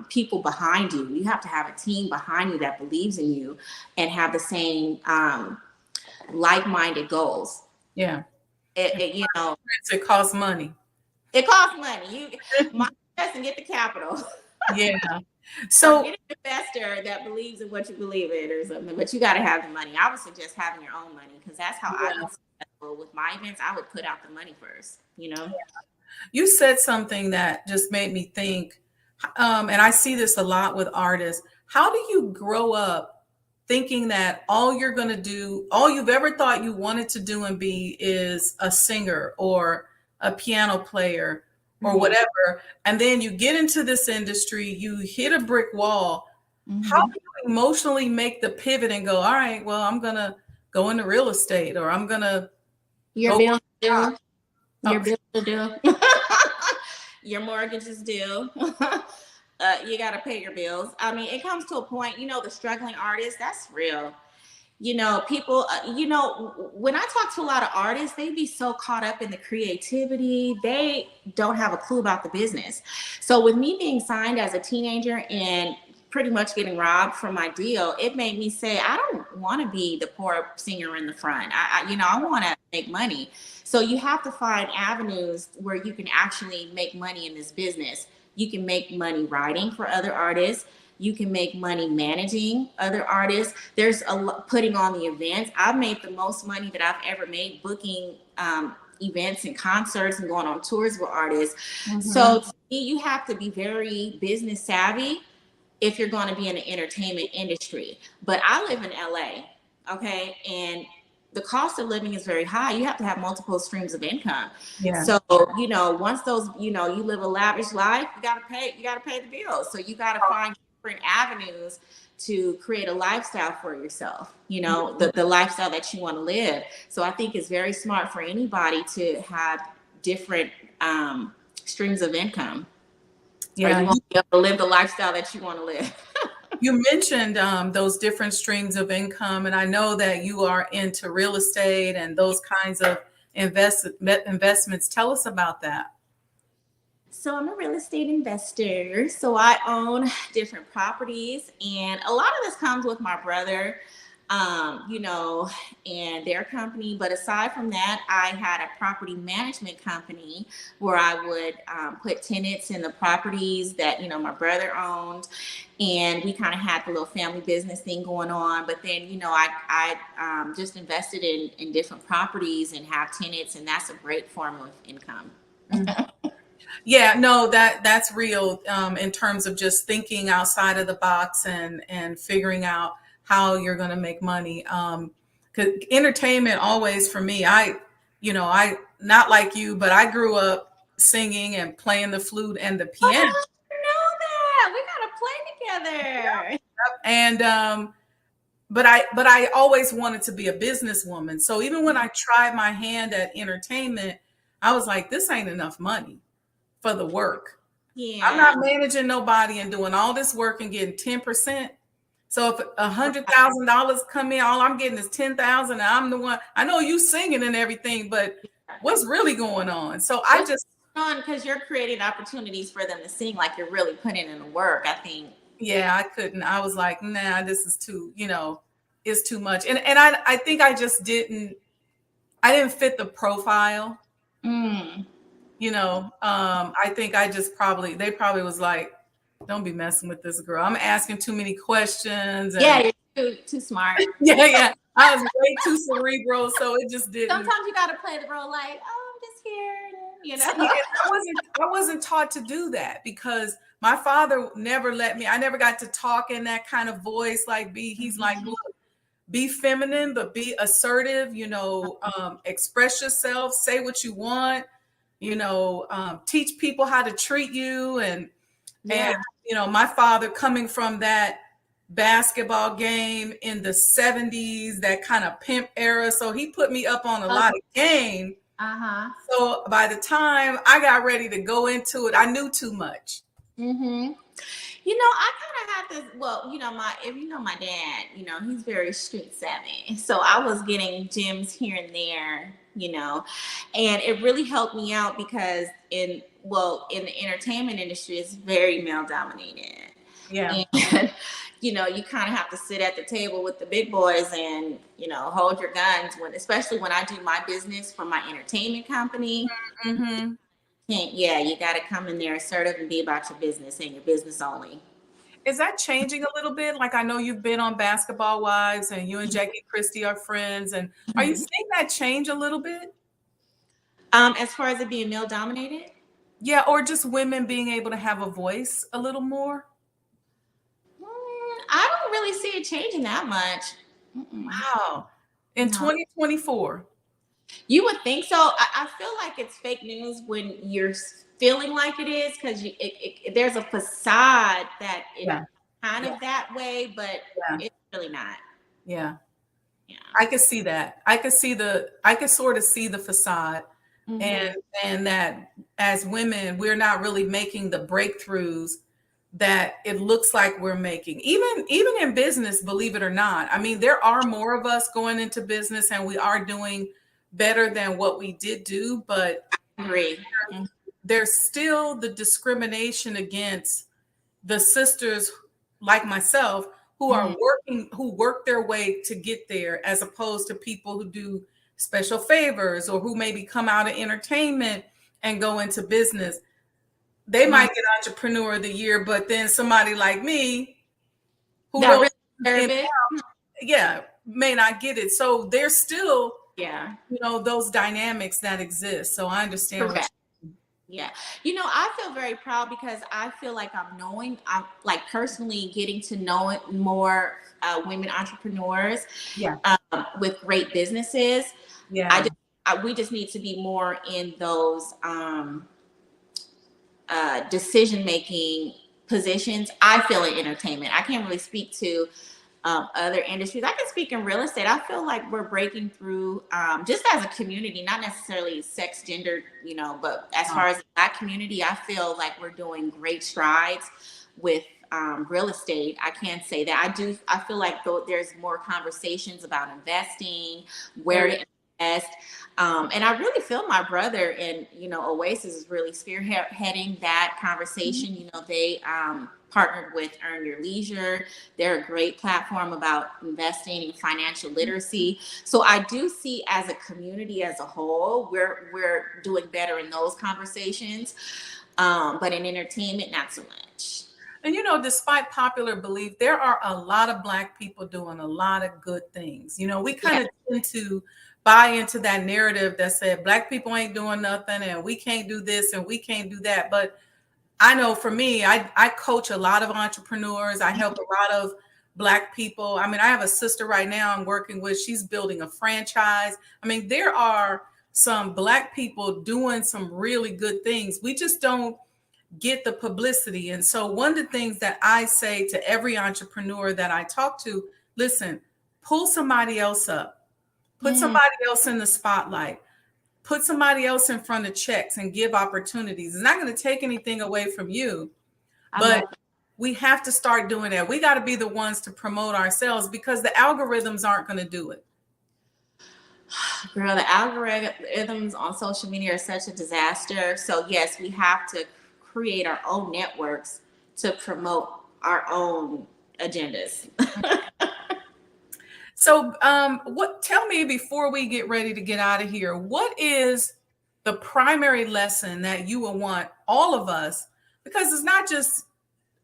people behind you. You have to have a team behind you that believes in you and have the same like-minded goals.
Yeah.
It
costs money.
It costs money. You might invest and get the capital.
Yeah. So
get an investor that believes in what you believe in or something, but you got to have the money. I would suggest having your own money, because that's how I was successful with my events. I would put out the money first.
Yeah. You said something that just made me think, and I see this a lot with artists. How do you grow up thinking that all you're going to do, all you've ever thought you wanted to do and be, is a singer or a piano player or whatever, and then you get into this industry, you hit a brick wall? How do you emotionally make the pivot and go, all right, well, I'm going to go into real estate, or I'm going to
your bills due. Your bills are due. Your mortgage is due. You got to pay your bills. I mean, it comes to a point, the struggling artist, that's real. People, when I talk to a lot of artists, they be so caught up in the creativity, they don't have a clue about the business. So with me being signed as a teenager and pretty much getting robbed from my deal, it made me say, I don't want to be the poor singer in the front. I want to make money. So you have to find avenues where you can actually make money in this business. You can make money writing for other artists. You can make money managing other artists. There's putting on the events. I've made the most money that I've ever made booking events and concerts and going on tours with artists. So to me, you have to be very business savvy if you're going to be in the entertainment industry. But I live in LA, okay? And the cost of living is very high. You have to have multiple streams of income.
Yeah.
So, once those, you live a lavish life, you got to pay the bills. So you got to find different avenues to create a lifestyle for yourself, the lifestyle that you want to live. So I think it's very smart for anybody to have different streams of income. Yeah, you won't be able to live the lifestyle that you want to live.
You mentioned those different streams of income, and I know that you are into real estate and those kinds of investments. Tell us about that.
So I'm a real estate investor. So I own different properties, and a lot of this comes with my brother, and their company. But aside from that, I had a property management company where I would put tenants in the properties that, my brother owned. And we kind of had the little family business thing going on. But then, I just invested in different properties and have tenants, and that's a great form of income.
Yeah, no, that's real in terms of just thinking outside of the box and figuring out how you're going to make money. 'Cause entertainment always for me, I not like you, but I grew up singing and playing the flute and the piano.
Oh, I know that. We got to play together.
And but I always wanted to be a businesswoman. So even when I tried my hand at entertainment, I was like, this ain't enough money for the work.
Yeah.
I'm not managing nobody and doing all this work and getting 10%. So if $100,000 come in, all I'm getting is 10,000, and I'm the one. I know you singing and everything, but what's really going on? So I just
because you're creating opportunities for them to sing, like you're really putting in the work. I think.
Yeah, I couldn't. I was like, nah, this is too. is too much. And I think I didn't fit the profile. You know, I think I just they probably was like, don't be messing with this girl. I'm asking too many questions. And
Yeah, you're too smart.
yeah. I was way too cerebral, so it just didn't.
Sometimes you gotta play the role like, oh, I'm just here, you know.
Yeah, I wasn't taught to do that because my father never let me. I never got to talk in that kind of voice. Like he's like, look, be feminine, but be assertive. You know, express yourself, say what you want. You know, teach people how to treat you, and you know, my father coming from that basketball game in the 70s, that kind of pimp era. So he put me up on a lot of game. So by the time I got ready to go into it, I knew too much.
You know, I kind of have this. Well, you know, my dad, you know, he's very street savvy. So I was getting gems here and there, you know, and it really helped me out because in the entertainment industry, it's very male dominated.
Yeah.
And, you know, you kind of have to sit at the table with the big boys and, you know, hold your guns especially when I do my business for my entertainment company. Yeah, you got to come in there assertive and be about your business and your business only.
Is that changing a little bit? Like, I know you've been on Basketball Wives and you and Jackie Christie are friends. And are you seeing that change a little bit?
As far as it being male dominated?
Yeah, or just women being able to have a voice a little more?
I don't really see it changing that much.
Wow. In 2024.
You would think so. I feel like it's fake news when you're feeling like it is, because there's a facade that it's kind of that way, but it's really not.
Yeah. I could see that. I could sort of see the facade. And that as women, we're not really making the breakthroughs that it looks like we're making. Even in business, believe it or not. I mean, there are more of us going into business and we are doing better than what we did do, but there's still the discrimination against the sisters like myself who are who work their way to get there, as opposed to people who do special favors or who maybe come out of entertainment and go into business. They might get Entrepreneur of the Year, but then somebody like me who may not get it. So there's still you know, those dynamics that exist. So I understand.
Yeah. You know, I feel very proud because I feel like I'm like personally getting to know more women entrepreneurs with great businesses. Yeah. We just need to be more in those decision-making positions. I feel in entertainment. I can't really speak to other industries. I can speak in real estate. I feel like we're breaking through just as a community, not necessarily sex, gender, you know, but as far as the Black community, I feel like we're doing great strides with real estate. I can't say that. I feel like there's more conversations about investing, where to invest. And I really feel my brother and, you know, Oasis is really spearheading that conversation. You know, they partnered with Earn Your Leisure. They're a great platform about investing and financial literacy. So I do see as a community as a whole, we're doing better in those conversations. But in entertainment, not so much.
And, you know, despite popular belief, there are a lot of Black people doing a lot of good things. You know, we kind of tend to buy into that narrative that said Black people ain't doing nothing and we can't do this and we can't do that. But I know for me, I coach a lot of entrepreneurs. I help a lot of Black people. I mean, I have a sister right now I'm working with. She's building a franchise. I mean, there are some Black people doing some really good things. We just don't get the publicity. And so one of the things that I say to every entrepreneur that I talk to, listen, pull somebody else up, put somebody else in the spotlight, put somebody else in front of checks and give opportunities. It's not going to take anything away from you, but we have to start doing that. We got to be the ones to promote ourselves because the algorithms aren't going to do it.
Girl, the algorithms on social media are such a disaster. So yes, we have to create our own networks to promote our own agendas.
So, tell me before we get ready to get out of here, what is the primary lesson that you will want all of us, because it's not just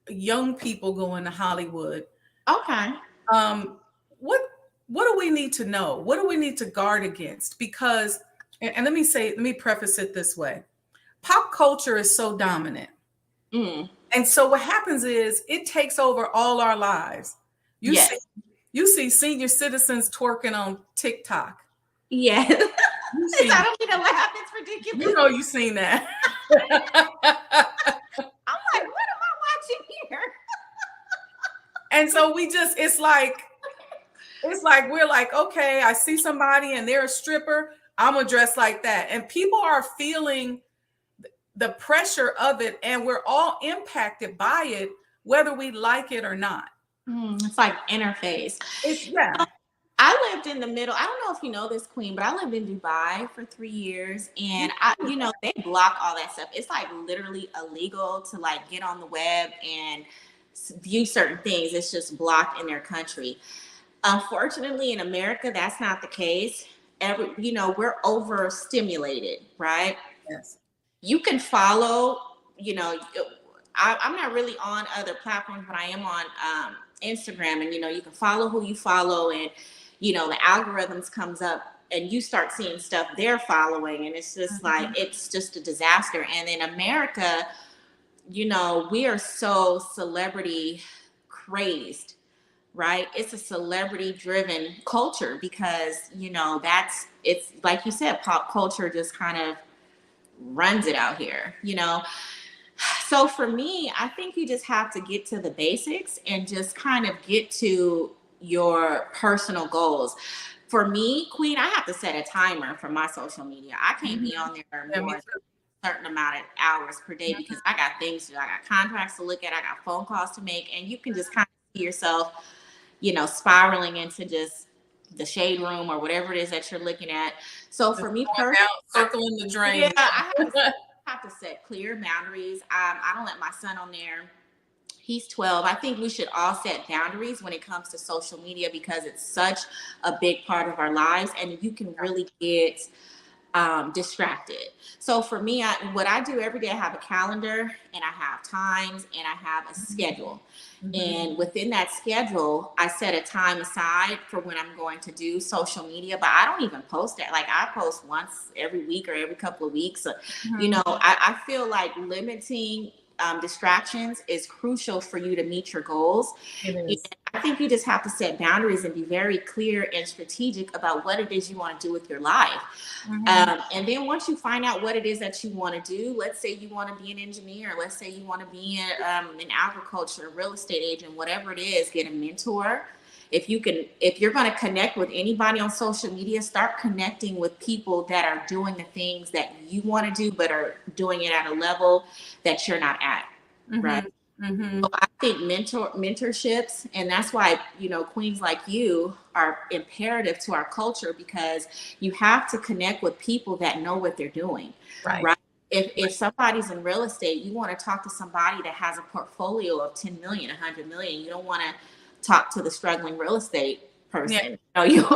young people going to Hollywood.
Okay.
Um, what do we need to know? What do we need to guard against? Because, and let me preface it this way. Pop culture is so dominant. And so what happens is it takes over all our lives. You see senior citizens twerking on TikTok.
Yes. I don't mean to laugh. It's ridiculous.
You know you've seen that.
I'm like, what am I watching here?
And so it's like we're like, okay, I see somebody and they're a stripper, I'm gonna dress like that. And people are feeling the pressure of it, and we're all impacted by it, whether we like it or not.
It's like interface.
Yeah.
I lived in the middle. I don't know if you know this, Queen, but I lived in Dubai for 3 years, and they block all that stuff. It's like literally illegal to like get on the web and view certain things. It's just blocked in their country. Unfortunately, in America, that's not the case. We're overstimulated, right?
Yes.
You can follow, I'm not really on other platforms, but I am on Instagram, and you can follow who you follow, and the algorithms comes up and you start seeing stuff they're following, and it's just like, it's just a disaster. And in America, we are so celebrity crazed, right? It's a celebrity driven culture because it's like you said, pop culture just kind of runs it out here. So for me, I think you just have to get to the basics and just kind of get to your personal goals. For me, Queen, I have to set a timer for my social media. I can't be on there more than a certain amount of hours per day because I got things to do. I got contracts to look at. I got phone calls to make. And you can just kind of see yourself, spiraling into just the shade room or whatever it is that you're looking at. So for me personally,
circling the drain.
Yeah, I have to set clear boundaries. I don't let my son on there. He's 12. I think we should all set boundaries when it comes to social media because it's such a big part of our lives, and you can really get distracted. So for me, what I do every day, I have a calendar and I have times and I have a schedule. And within that schedule, I set a time aside for when I'm going to do social media, but I don't even post it. Like I post once every week or every couple of weeks. So, I feel like limiting distractions is crucial for you to meet your goals. I think you just have to set boundaries and be very clear and strategic about what it is you want to do with your life. And then once you find out what it is that you want to do, let's say you want to be an engineer, let's say you want to be in agriculture, a real estate agent, whatever it is, get a mentor. If you're going to connect with anybody on social media, start connecting with people that are doing the things that you want to do, but are doing it at a level that you're not at. Right. So I think mentorships, and that's why, queens like you are imperative to our culture because you have to connect with people that know what they're doing. Right. If somebody's in real estate, you want to talk to somebody that has a portfolio of 10 million, 100 million. You don't want to talk to the struggling real estate person. You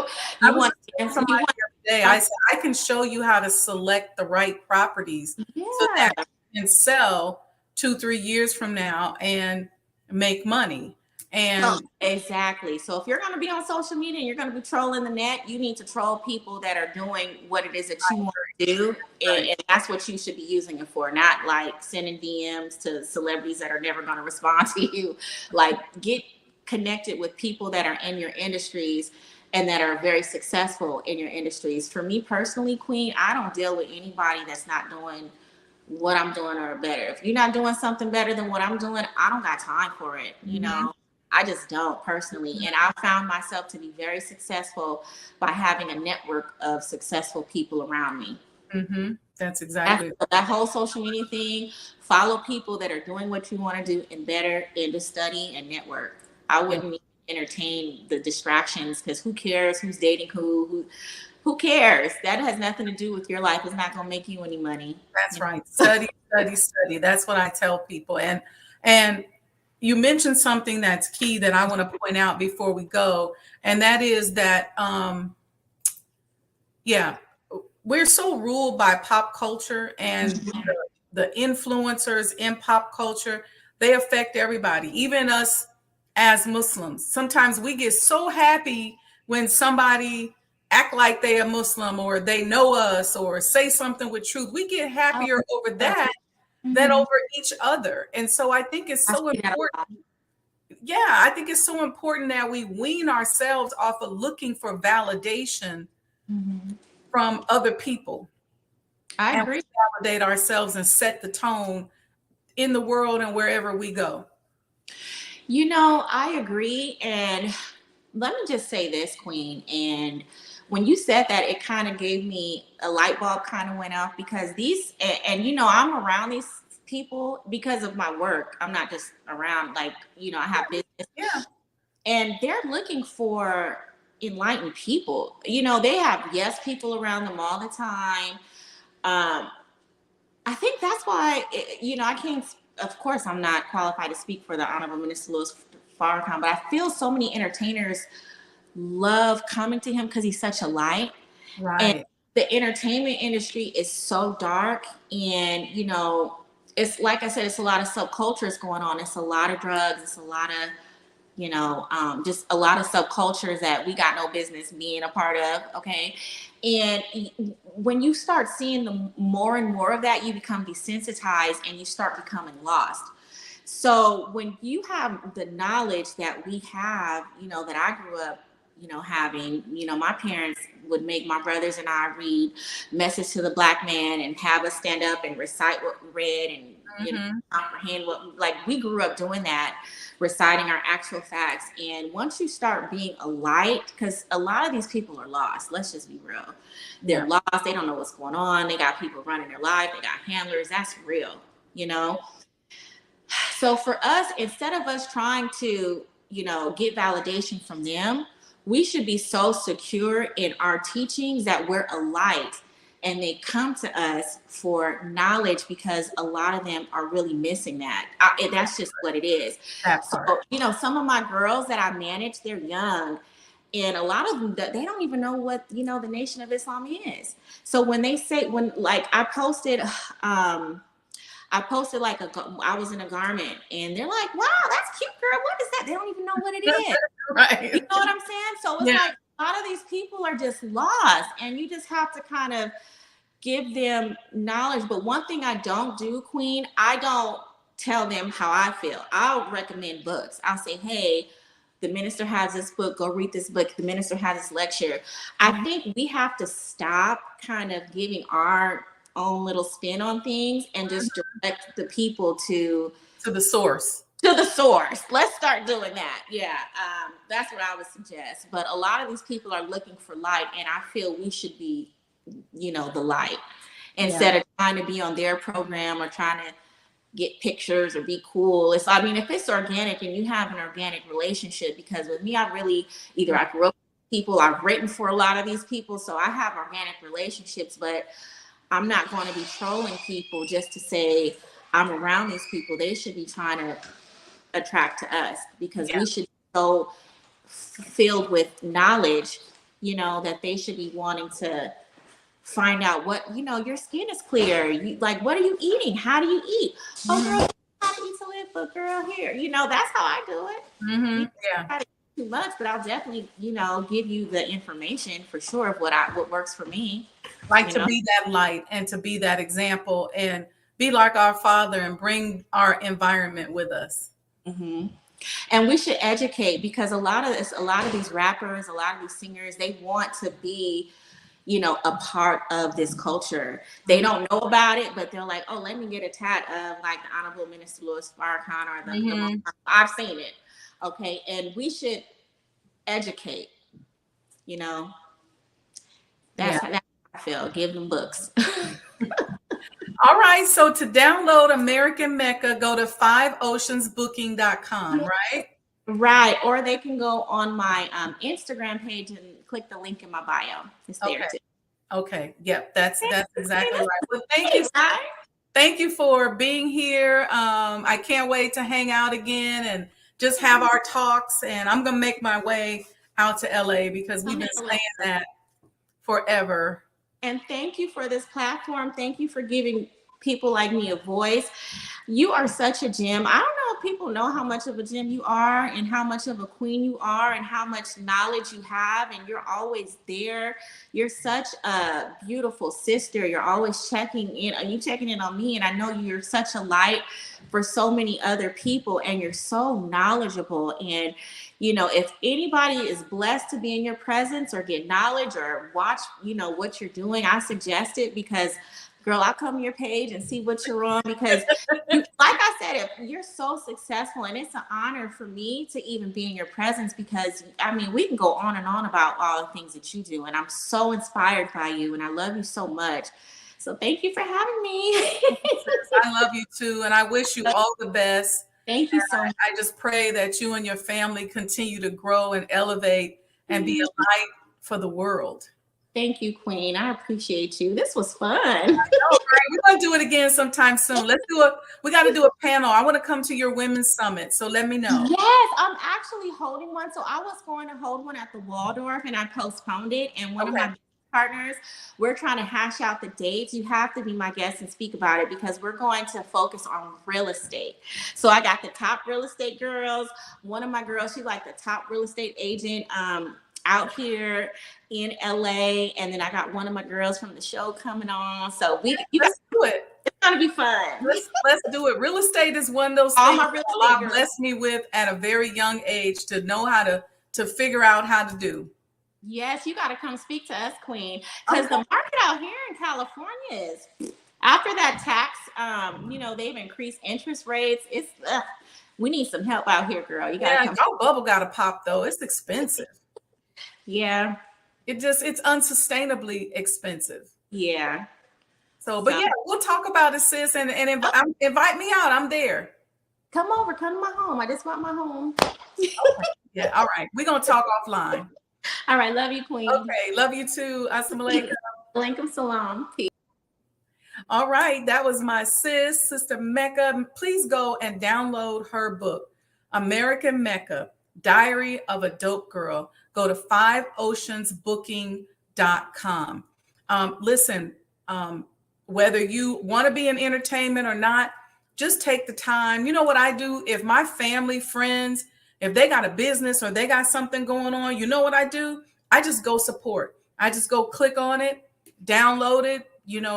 want somebody
today. I said I can show you how to select the right properties so that you can sell 2-3 years from now and make money. And
exactly. So if you're going to be on social media and you're going to be trolling the net, you need to troll people that are doing what it is that you want to do. And that's what you should be using it for, not like sending DMs to celebrities that are never going to respond to you. Like get connected with people that are in your industries and that are very successful in your industries. For me personally, Queen, I don't deal with anybody that's not doing what I'm doing or better. If you're not doing something better than what I'm doing, I don't got time for it. I just don't personally. And I found myself to be very successful by having a network of successful people around me.
That's exactly
that whole social media thing. Follow people that are doing what you want to do and better, and to study and network. I wouldn't entertain the distractions because who cares who's dating who cares? That has nothing to do with your life. It's not going to make you any money.
That's right. Study. That's what I tell people. And you mentioned something that's key that I want to point out before we go, and that is that yeah, we're so ruled by pop culture and the influencers in pop culture. They affect everybody, even us as Muslims. Sometimes we get so happy when somebody act like they are Muslim or they know us or say something with truth. We get happier over that than over each other. And so I think it's so important. Yeah, I think it's so important that we wean ourselves off of looking for validation from other people.
I
And
agree.
we validate ourselves and set the tone in the world and wherever we go.
You know, I agree. And let me just say this, Queen. And when you said that, it kind of gave me a light bulb kind of went off because and you know, I'm around these people because of my work. I'm not just around, like, you know, I have business.
Yeah.
And they're looking for enlightened people. You know, they have yes people around them all the time. I think that's why, you know, I can't, of course, I'm not qualified to speak for the Honorable Minister Louis Farrakhan, but I feel so many entertainers love coming to him because he's such a light. And
Right.
the entertainment industry is so dark. And, you know, it's like I said, it's a lot of subcultures going on. It's a lot of drugs. It's a lot of, you know, just a lot of subcultures that we got no business being a part of. Okay. And when you start seeing the more and more of that, you become desensitized and you start becoming lost. So when you have the knowledge that we have, you know, that I grew up, you know, having, you know, my parents would make my brothers and I read Message to the Black Man and have us stand up and recite what we read and, you know, comprehend what, like, we grew up doing that, reciting our actual facts. And once you start being a light, because a lot of these people are lost, let's just be real. They're lost. They don't know what's going on. They got people running their life. They got handlers. That's real, you know? So for us, instead of us trying to, you know, get validation from them, we should be so secure in our teachings that we're a light and they come to us for knowledge because a lot of them are really missing that. That's just what it is. So, you know, some of my girls that I manage, they're young. And a lot of them, they don't even know what, you know, the Nation of Islam is. So when they say, when, like, I posted like I was in a garment and they're like, wow, that's cute, girl. What is that? They don't even know what it is.
Right.
You know what I'm saying? So it's like a lot of these people are just lost and you just have to kind of give them knowledge. But one thing I don't do, Queen, I don't tell them how I feel. I'll recommend books. I'll say, hey, the minister has this book, go read this book. The minister has this lecture. I think we have to stop kind of giving our own little spin on things and just direct the people to
the source.
To the source. Let's start doing that. Yeah, that's what I would suggest. But a lot of these people are looking for light, and I feel we should be, you know, the light instead of trying to be on their program or trying to get pictures or be cool. It's, I mean, if it's organic and you have an organic relationship, because with me, I really, either I grew up with people, I've written for a lot of these people, so I have organic relationships, but I'm not going to be trolling people just to say I'm around these people. They should be trying to attract to us because we should be so filled with knowledge, you know, that they should be wanting to find out what, you know, your skin is clear. You, like, what are you eating? How do you eat? Oh, girl, how to eat to live, but girl, here, you know, that's how I do it. Yeah. Too much, but I'll definitely, you know, give you the information for sure of what works for me.
Like to be that light and to be that example and be like our Father and bring our environment with us.
And we should educate because a lot of these rappers, a lot of these singers, they want to be, you know, a part of this culture. They don't know about it, but they're like, oh, let me get a tat of like the Honorable Minister Louis Farrakhan or the I've seen it. Okay. And we should educate, you know. That's how I feel. Give them books.
All right. So to download American Mecca, go to 5oceansbooking.com, right?
Right. Or they can go on my Instagram page and click the link in my bio. It's there too.
Okay. Yep. That's exactly right. Well, thank you. thank you for being here. I can't wait to hang out again and just have our talks. And I'm going to make my way out to LA because we've been saying that forever.
And thank you for this platform. Thank you for giving people like me a voice. You are such a gem. I don't know if people know how much of a gem you are and how much of a queen you are and how much knowledge you have, and you're always there. You're such a beautiful sister. You're always checking in. You checking in on me, and I know you're such a light for so many other people, and you're so knowledgeable. And if anybody is blessed to be in your presence or get knowledge or watch, what you're doing, I suggest it because, girl, I'll come to your page and see what you're on because, like I said, if you're so successful, and it's an honor for me to even be in your presence because, we can go on and on about all the things that you do, and I'm so inspired by you, and I love you so much. So thank you for having me.
I love you too, and I wish you all the best.
Thank you so much.
I just pray that you and your family continue to grow and elevate and be a light for the world.
Thank you, Queen. I appreciate you. This was fun.
I know, right? We're going to do it again sometime soon. We got to do a panel. I want to come to your women's summit. So let me know.
Yes, I'm actually holding one. So I was going to hold one at the Waldorf and I postponed it. And one of my partners, we're trying to hash out the dates. You have to be my guest and speak about it because we're going to focus on real estate. So I got the top real estate girls. One of my girls, she's like the top real estate agent out here in LA, and then I got one of my girls from the show coming on. So let's do it. It's gonna be fun.
Let's do it. Real estate is one of those things that Allah blessed me with at a very young age to know how to figure out how to do.
Yes, you got to come speak to us, Queen, because the market out here in California is, after that tax, they've increased interest rates. It's we need some help out here, girl. You got to come.
Your bubble got to pop though. It's expensive.
Yeah.
It's unsustainably expensive.
Yeah.
So, but yeah, we'll talk about it, sis, and invite me out. I'm there.
Come over. Come to my home. I just want my home.
Okay. Yeah. All right. We're going to talk offline.
All right. Love you, Queen.
Okay. Love you too. Assalamu alaikum.
Alaikum salam. Peace.
All right. That was my Sister Mecca. Please go and download her book, American Mecca Diary of a Dope Girl. Go to 5oceansbooking.com. Listen, whether you want to be in entertainment or not, just take the time. You know what I do? If my family, friends, if they got a business or they got something going on, you know what I do? I just go support. I just go click on it, download it,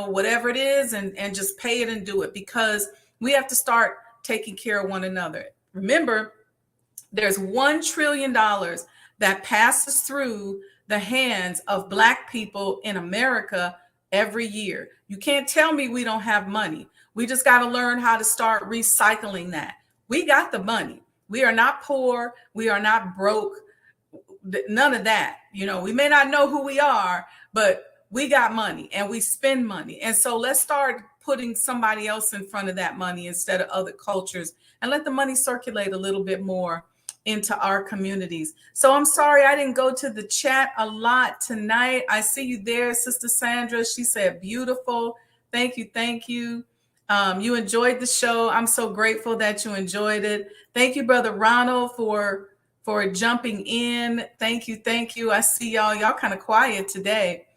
whatever it is, and just pay it and do it because we have to start taking care of one another. Remember, there's $1 trillion that passes through the hands of Black people in America every year. You can't tell me we don't have money. We just got to learn how to start recycling that. We got the money. We are not poor. We are not broke. None of that. We may not know who we are, but we got money and we spend money. And so let's start putting somebody else in front of that money instead of other cultures and let the money circulate a little bit more into our communities. So I'm sorry I didn't go to the chat a lot tonight. I see you there, Sister Sandra. She said, beautiful. Thank you. Thank you. You enjoyed the show. I'm so grateful that you enjoyed it. Thank you, Brother Ronald, for jumping in. Thank you. Thank you. I see y'all kind of quiet today.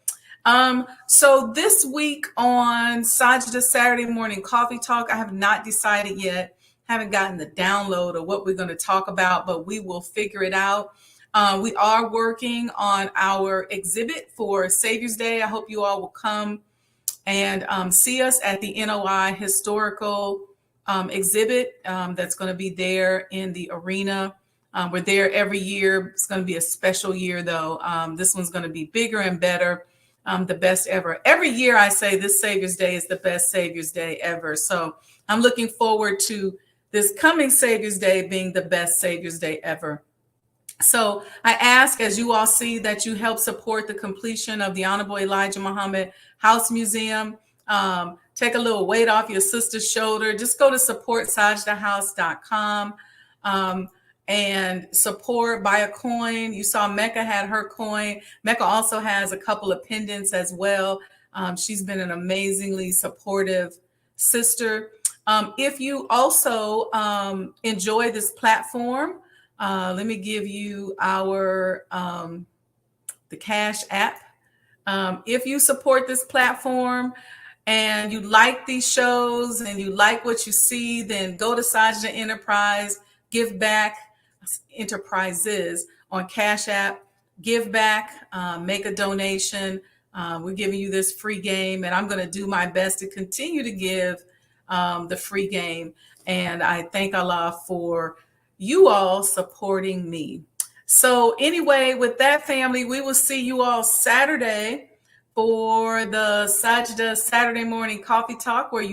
So this week on Sajda Saturday Morning Coffee Talk, I have not decided yet. Haven't gotten the download of what we're going to talk about, but we will figure it out. We are working on our exhibit for Savior's Day. I hope you all will come and see us at the NOI historical exhibit that's going to be there in the arena. We're there every year. It's going to be a special year, though. This one's going to be bigger and better, the best ever. Every year I say this Savior's Day is the best Savior's Day ever. So I'm looking forward to this coming Savior's Day being the best Savior's Day ever. So I ask, as you all see, that you help support the completion of the Honorable Elijah Muhammad House Museum. Take a little weight off your sister's shoulder. Just go to supportsajdahouse.com and support, buy a coin. You saw Mecca had her coin. Mecca also has a couple of pendants as well. She's been an amazingly supportive sister. If you also enjoy this platform, let me give you our the Cash App. If you support this platform and you like these shows and you like what you see, then go to Sajda Enterprise, Give Back Enterprises on Cash App, give back, make a donation. We're giving you this free game, and I'm going to do my best to continue to give the free game. And I thank Allah for you all supporting me. So anyway, with that, family, we will see you all Saturday for the Sajda Saturday morning coffee talk, where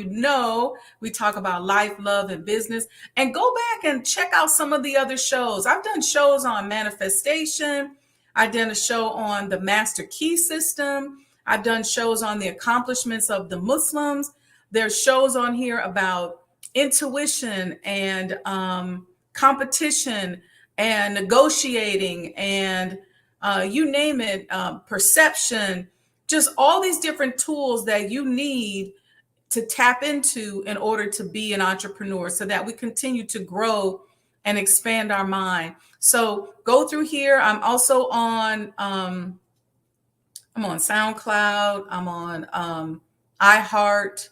we talk about life, love, and business. And go back and check out some of the other shows. I've done shows on manifestation. I've done a show on the master key system. I've done shows on the accomplishments of the Muslims. There's shows on here about intuition and competition and negotiating and you name it, perception, just all these different tools that you need to tap into in order to be an entrepreneur, so that we continue to grow and expand our mind. So go through here. I'm also on I'm on SoundCloud, I'm on iHeart,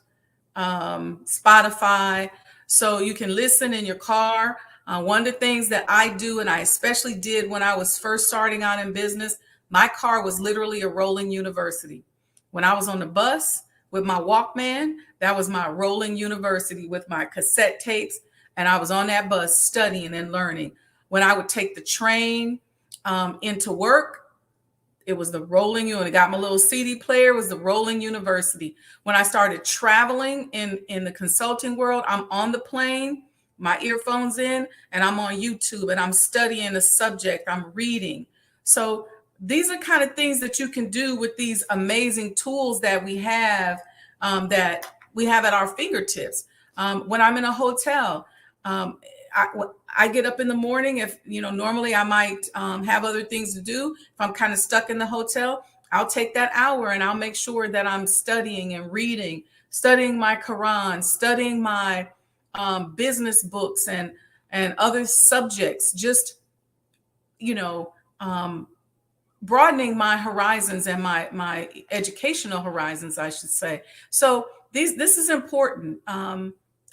Spotify, so you can listen in your car. One of the things that I do, and I especially did when I was first starting out in business, my car was literally a rolling university. When I was on the bus with my Walkman, that was my rolling university with my cassette tapes, and I was on that bus studying and learning. When I would take the train into work, it was the rolling university. Got my little CD player, was the rolling university. When I started traveling in the consulting world, I'm on the plane, my earphones in, and I'm on YouTube, and I'm studying the subject, I'm reading. So these are kind of things that you can do with these amazing tools that we have at our fingertips. When I'm in a hotel, I get up in the morning. If normally I might have other things to do. If I'm kind of stuck in the hotel, I'll take that hour and I'll make sure that I'm studying and reading, studying my Quran, studying my business books and other subjects. Just broadening my horizons and my educational horizons, I should say. So this is important.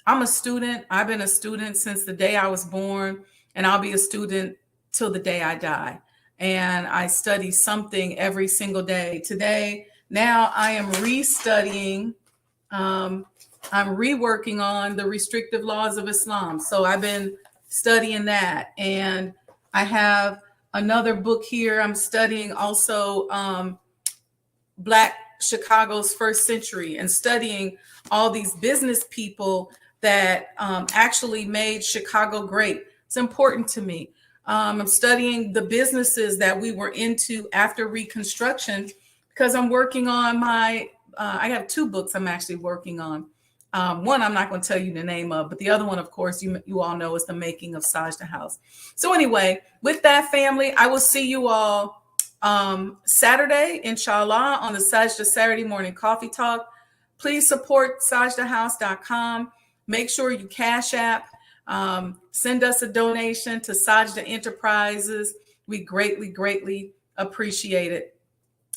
I'm a student. I've been a student since the day I was born, and I'll be a student till the day I die. And I study something every single day. Today, now I am restudying. I'm reworking on the restrictive laws of Islam. So I've been studying that. And I have another book here. I'm studying also Black Chicago's first century, and studying all these business people that actually made Chicago great. It's important to me. I'm studying the businesses that we were into after Reconstruction, because I'm working on I have two books I'm actually working on. One I'm not going to tell you the name of, but the other one, of course, you all know, is The Making of Sajda House. So anyway, with that, family, I will see you all Saturday, inshallah, on the Sajda Saturday morning coffee talk. Please support sajdahouse.com. Make sure you Cash App, send us a donation to Sajda Enterprises. We greatly, greatly appreciate it.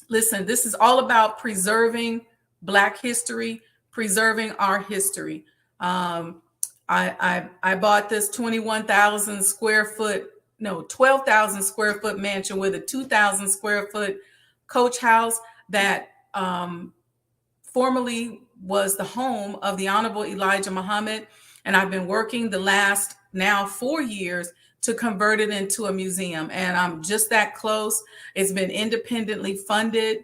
Listen, this is all about preserving Black history, preserving our history. I bought this 12,000 square foot mansion with a 2,000 square foot coach house that formerly was the home of the Honorable Elijah Muhammad. And I've been working the last now 4 years to convert it into a museum. And I'm just that close. It's been independently funded,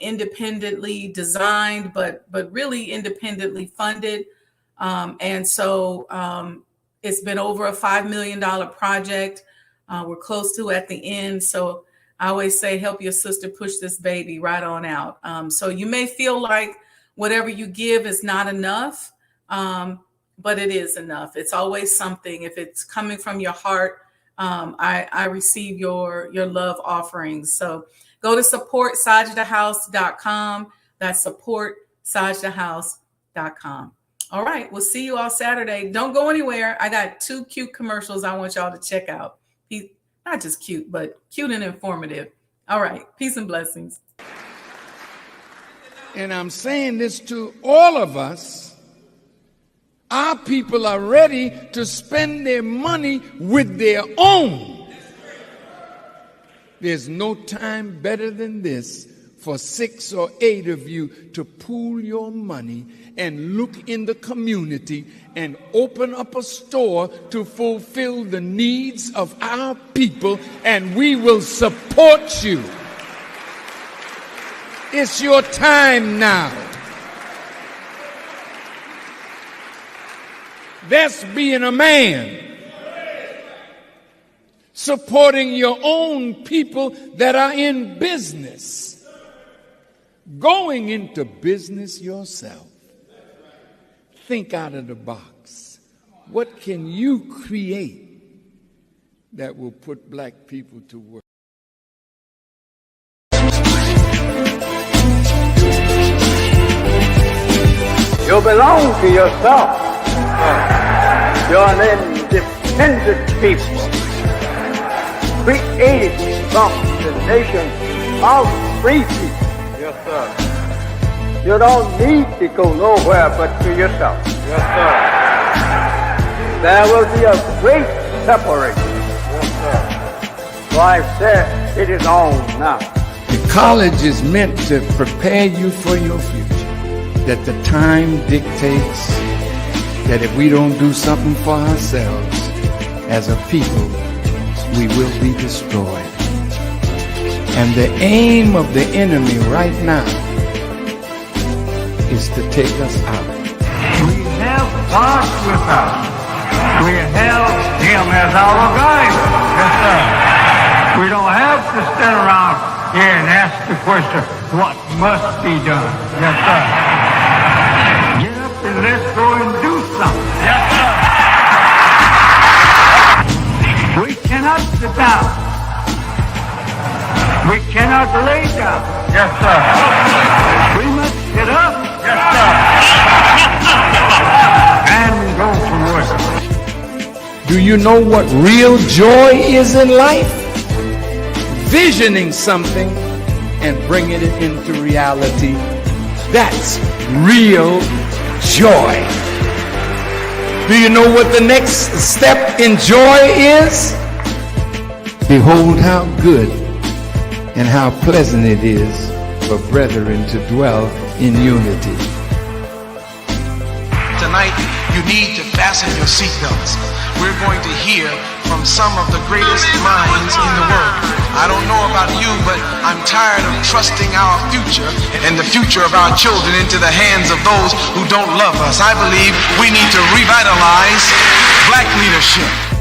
independently designed, but really independently funded. And so it's been over a $5 million project. We're close to at the end. So I always say, help your sister push this baby right on out. So you may feel like whatever you give is not enough, but it is enough. It's always something. If it's coming from your heart, I receive your love offerings. So go to supportsajdahouse.com. That's supportsajdahouse.com. gmail.com. All right. We'll see you all Saturday. Don't go anywhere. I got 2 cute commercials I want y'all to check out. Not just cute, but cute and informative. All right. Peace and blessings.
And I'm saying this to all of us. Our people are ready to spend their money with their own. There's no time better than this for 6 or 8 of you to pool your money and look in the community and open up a store to fulfill the needs of our people, and we will support you. It's your time now. That's being a man. Supporting your own people that are in business. Going into business yourself. Think out of the box. What can you create that will put black people to work?
You belong to yourself. You're an independent people, created from the nation of free people. Yes, sir. You don't need to go nowhere but to yourself. Yes, sir. There will be a great separation. Yes, sir. So I said, it is on now.
The college is meant to prepare you for your future. That the time dictates that if we don't do something for ourselves as a people, we will be destroyed. And the aim of the enemy right now is to take us out.
We have God with us. We have Him as our guide. Yes, sir. We don't have to stand around here and ask the question, what must be done? Yes, sir. Get up and let's go and do something. Yes, sir. We cannot sit down. We cannot lay down. Yes, sir. We must get up. Yes, sir. And go to work.
Do you know what real joy is in life? Visioning something and bringing it into reality. That's real joy. Do you know what the next step in joy is? Behold how good and how pleasant it is for brethren to dwell in unity.
Tonight, you need to fasten your seatbelts. We're going to hear from some of the greatest minds in the world. I don't know about you, but I'm tired of trusting our future and the future of our children into the hands of those who don't love us. I believe we need to revitalize black leadership.